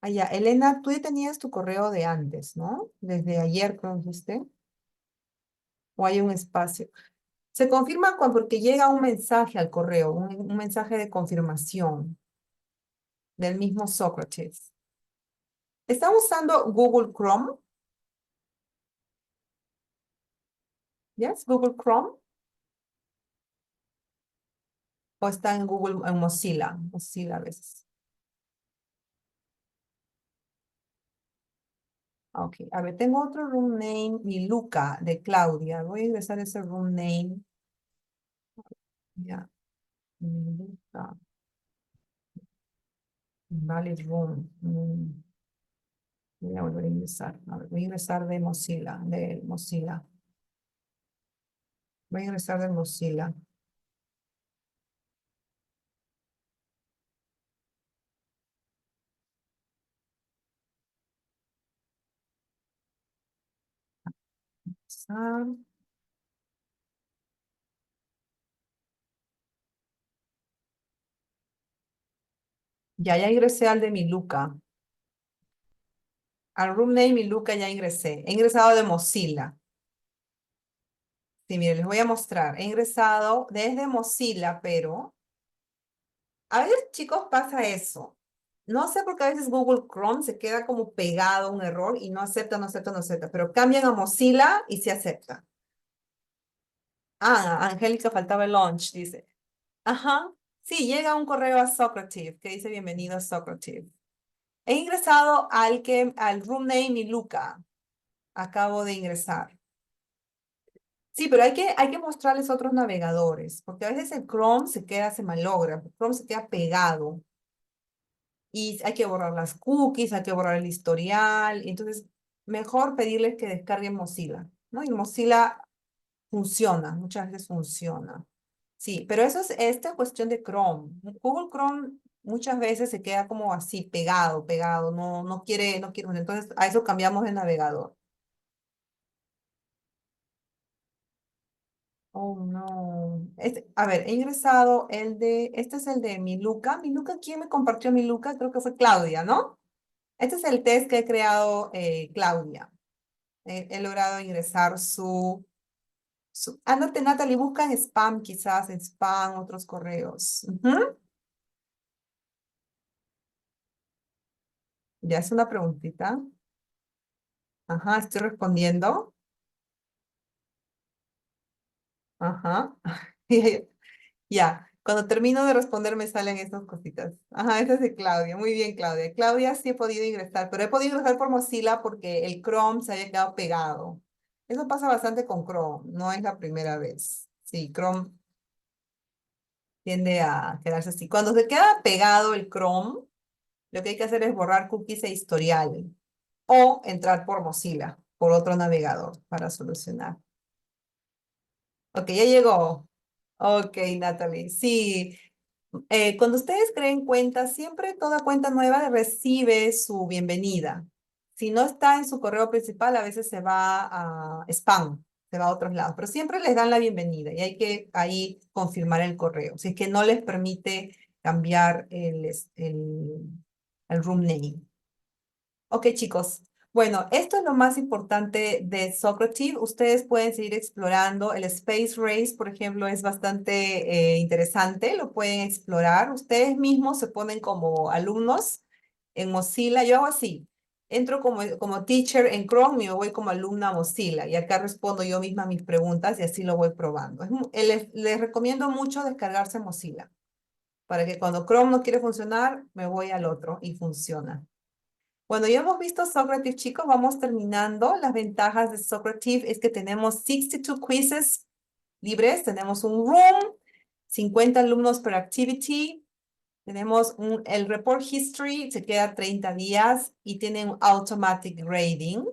Ah, ya, Elena, tú ya tenías tu correo de antes, ¿no? Desde ayer, creo que dijiste. O hay un espacio. Se confirma porque llega un mensaje al correo, un mensaje de confirmación del mismo Sócrates. ¿Están usando Google Chrome? Yes, Google Chrome. O está en Google, en Mozilla. Mozilla a veces. Ok, a ver, tengo otro room name, Miluca, de Claudia. Voy a ingresar ese room name. Ya, Miluca. Valid room. Voy a volver a ingresar. A ver, voy a ingresar de Mozilla, de Mozilla. Voy a ingresar de Mozilla. Ingresar. Ya ingresé al de Miluca. Al room name Miluca ya ingresé. He ingresado de Mozilla. Sí, miren, les voy a mostrar. He ingresado desde Mozilla, pero a veces, chicos, pasa eso. No sé por qué a veces Google Chrome se queda como pegado a un error y no acepta, no acepta, no acepta, pero cambian a Mozilla y se acepta. Ah, Angélica, faltaba el launch, dice. Ajá. Sí, llega un correo a Socrative que dice bienvenido a Socrative. He ingresado al room name y Luca. Acabo de ingresar. Sí, pero hay que mostrarles otros navegadores, porque a veces el Chrome se malogra, el Chrome se queda pegado y hay que borrar las cookies, hay que borrar el historial, y entonces mejor pedirles que descarguen Mozilla, ¿no? Y Mozilla funciona, muchas veces funciona. Sí, pero eso es esta cuestión de Chrome. Google Chrome muchas veces se queda como así, pegado, no quiere, bueno, entonces a eso cambiamos de navegador. Oh, no. A ver, he ingresado este es el de Miluca. Miluca, ¿quién me compartió Miluca? Creo que fue Claudia, ¿no? Este es el test que he creado Claudia. He logrado ingresar Ándate, Natalie, busca en spam, quizás, en spam, otros correos. Ujú. Ya es una preguntita. Ajá, estoy respondiendo. Ajá. Ya, cuando termino de responder me salen estas cositas. Ajá, esa es de Claudia. Muy bien, Claudia. Claudia sí he podido ingresar, pero he podido ingresar por Mozilla porque el Chrome se había quedado pegado. Eso pasa bastante con Chrome, no es la primera vez. Sí, Chrome tiende a quedarse así. Cuando se queda pegado el Chrome, lo que hay que hacer es borrar cookies e historial o entrar por Mozilla, por otro navegador para solucionar. Ok, ya llegó. Ok, Natalie. Sí, cuando ustedes creen cuentas, siempre toda cuenta nueva recibe su bienvenida. Si no está en su correo principal, a veces se va a spam, se va a otros lados, pero siempre les dan la bienvenida y hay que ahí confirmar el correo. Si es que no les permite cambiar el room name. Ok, chicos. Bueno, esto es lo más importante de Socrative. Ustedes pueden seguir explorando. El Space Race, por ejemplo, es bastante interesante. Lo pueden explorar. Ustedes mismos se ponen como alumnos en Mozilla. Yo hago así. Entro como teacher en Chrome y me voy como alumna a Mozilla. Y acá respondo yo misma mis preguntas y así lo voy probando. Les recomiendo mucho descargarse Mozilla para que cuando Chrome no quiere funcionar, me voy al otro y funciona. Bueno, ya hemos visto Socrative, chicos, vamos terminando. Las ventajas de Socrative es que tenemos 62 quizzes libres, tenemos un room, 50 alumnos per activity, tenemos el report history, se queda 30 días y tiene un automatic grading.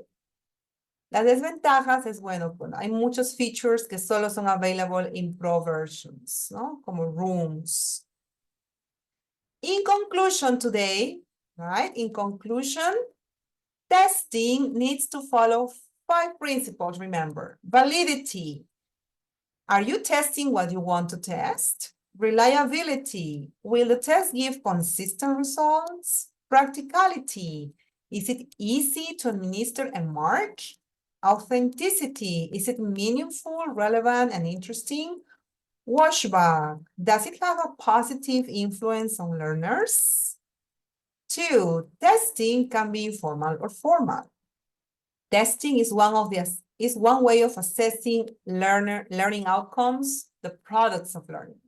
Las desventajas es, bueno, hay muchos features que solo son available in pro versions, ¿no? Como rooms. In conclusion today, right? In conclusion, testing needs to follow 5 principles, remember. Validity. Are you testing what you want to test? Reliability. Will the test give consistent results? Practicality. Is it easy to administer and mark? Authenticity. Is it meaningful, relevant, and interesting? Washback. Does it have a positive influence on learners? 2, testing can be informal or formal. Testing is one of the is one way of assessing learning outcomes, the products of learning.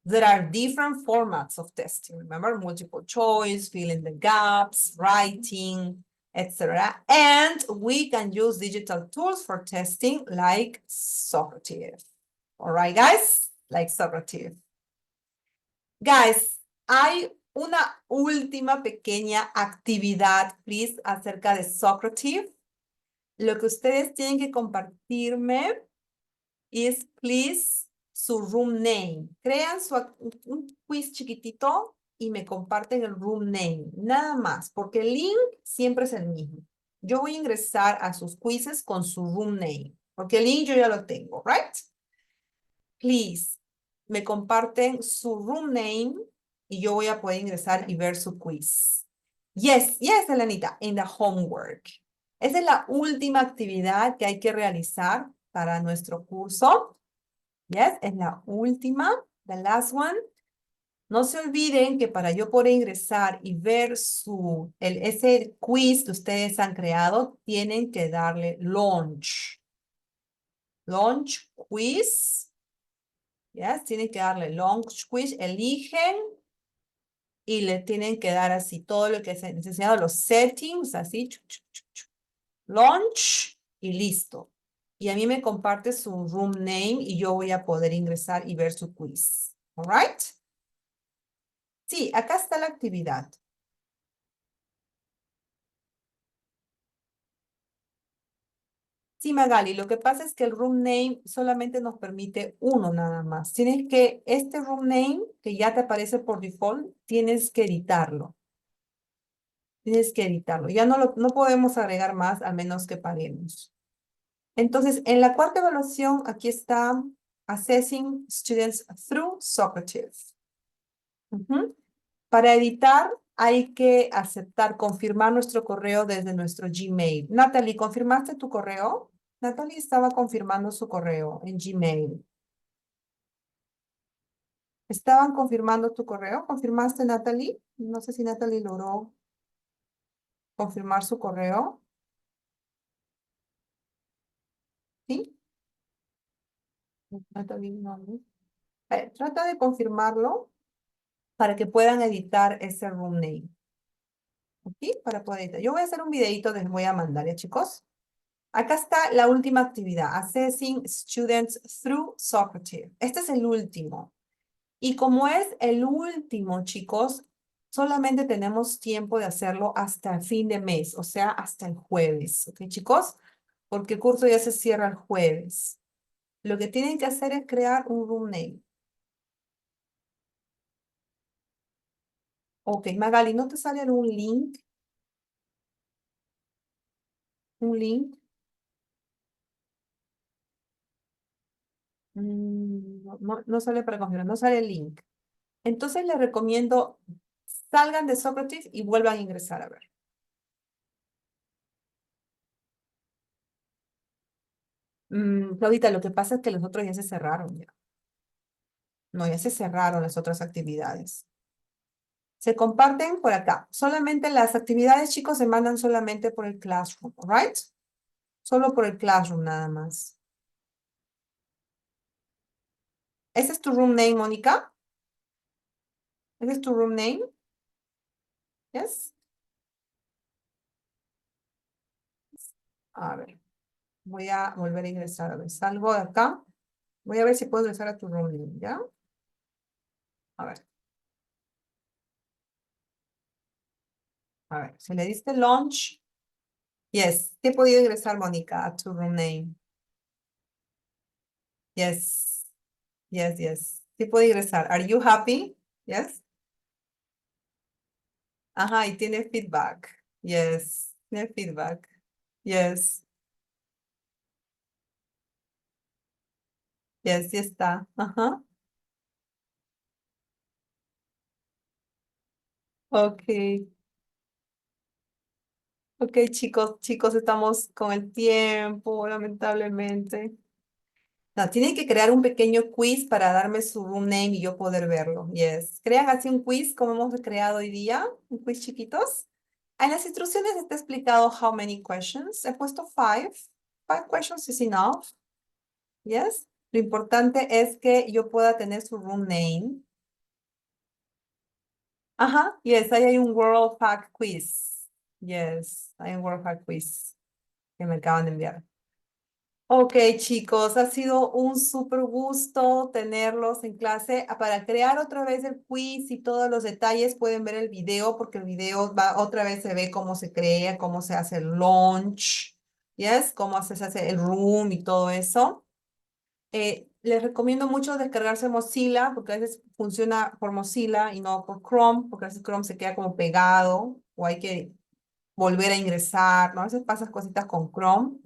There are different formats of testing. Remember, multiple choice, fill in the gaps, writing, etc. And we can use digital tools for testing like Socrative. All right, guys, like Socrative. Guys, hay una última pequeña actividad, please, acerca de Socrative. Lo que ustedes tienen que compartirme es, please, su room name. Crean un quiz chiquitito y me comparten el room name. Nada más, porque el link siempre es el mismo. Yo voy a ingresar a sus quizzes con su room name, porque el link yo ya lo tengo, right? Please, me comparten su room name y yo voy a poder ingresar y ver su quiz. Yes, yes, Elenita, in the homework. Esa es la última actividad que hay que realizar para nuestro curso. Yes, es la última, the last one. No se olviden que para yo poder ingresar y ver ese quiz que ustedes han creado, tienen que darle launch. Launch quiz. Yes, tienen que darle launch quiz. Eligen y le tienen que dar así todo lo que se han enseñado, los settings, así. Launch y listo. Y a mí me comparte su room name y yo voy a poder ingresar y ver su quiz. All right? Sí, acá está la actividad. Sí, Magali, lo que pasa es que el room name solamente nos permite uno nada más. Tienes que, este room name que ya te aparece por default, tienes que editarlo. Tienes que editarlo. Ya no podemos agregar más a menos que paguemos. Entonces, en la cuarta evaluación, aquí está Assessing Students Through Socrative. Para editar, hay que aceptar, confirmar nuestro correo desde nuestro Gmail. Natalie, ¿confirmaste tu correo? Natalie estaba confirmando su correo en Gmail. ¿Estaban confirmando tu correo? ¿Confirmaste, Natalie? No sé si Natalie logró confirmar su correo. ¿Sí? Natalie, no. Trata de confirmarlo para que puedan editar ese room name. ¿Ok? Para poder editar. Yo voy a hacer un videito, les voy a mandar, ¿ya, chicos? Acá está la última actividad, Assessing Students Through Socrative. Este es el último. Y como es el último, chicos, solamente tenemos tiempo de hacerlo hasta el fin de mes, o sea, hasta el jueves. ¿Ok, chicos? Porque el curso ya se cierra el jueves. Lo que tienen que hacer es crear un room name. Ok, Magali, ¿no te sale un link? ¿Un link? No sale para confirmar, no sale el link. Entonces les recomiendo, salgan de Socrative y vuelvan a ingresar a ver. Claudita, lo que pasa es que los otros ya se cerraron ya. No, ya se cerraron las otras actividades. Se comparten por acá. Solamente las actividades, chicos, se mandan solamente por el Classroom, ¿right? Solo por el Classroom nada más. ¿Ese es tu room name, Mónica? ¿Ese es tu room name? Yes. A ver, voy a volver a ingresar. A ver, salgo de acá. Voy a ver si puedo ingresar a tu room name, ¿ya? A ver. A ver, si le diste launch. Yes. ¿Qué he podido ingresar, Mónica, a tu room name? Yes. Yes, yes. Sí puedo ingresar. Are you happy? Yes. Ajá, y tiene feedback. Yes. Tiene feedback. Yes. Yes, sí está. Ajá. Ok. Ok, chicos, estamos con el tiempo, lamentablemente. No, tienen que crear un pequeño quiz para darme su room name y yo poder verlo. Yes. Crean así un quiz como hemos creado hoy día, un quiz chiquitos. En las instrucciones está explicado how many questions. He puesto 5. 5 questions is enough. Yes. Lo importante es que yo pueda tener su room name. Ajá. Yes, ahí hay un World Pack Quiz. Yes, hay un World Pack Quiz que me acaban de enviar. Ok, chicos, ha sido un súper gusto tenerlos en clase. Para crear otra vez el quiz y todos los detalles pueden ver el video porque el video va otra vez se ve cómo se crea, cómo se hace el launch, yes, cómo se hace el room y todo eso. Les recomiendo mucho descargarse Mozilla porque a veces funciona por Mozilla y no por Chrome porque a veces Chrome se queda como pegado o hay que volver a ingresar, ¿no? A veces pasan cositas con Chrome.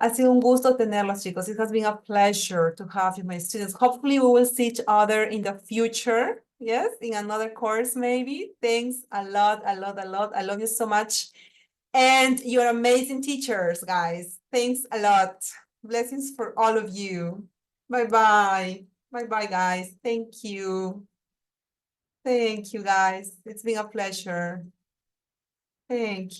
Ha sido un gusto tenerlos, chicos. It has been a pleasure to have you, my students. Hopefully, we will see each other in the future. Yes, in another course, maybe. Thanks a lot, a lot, a lot. I love you so much. And you're amazing teachers, guys. Thanks a lot. Blessings for all of you. Bye-bye. Bye-bye, guys. Thank you. Thank you, guys. It's been a pleasure. Thank you.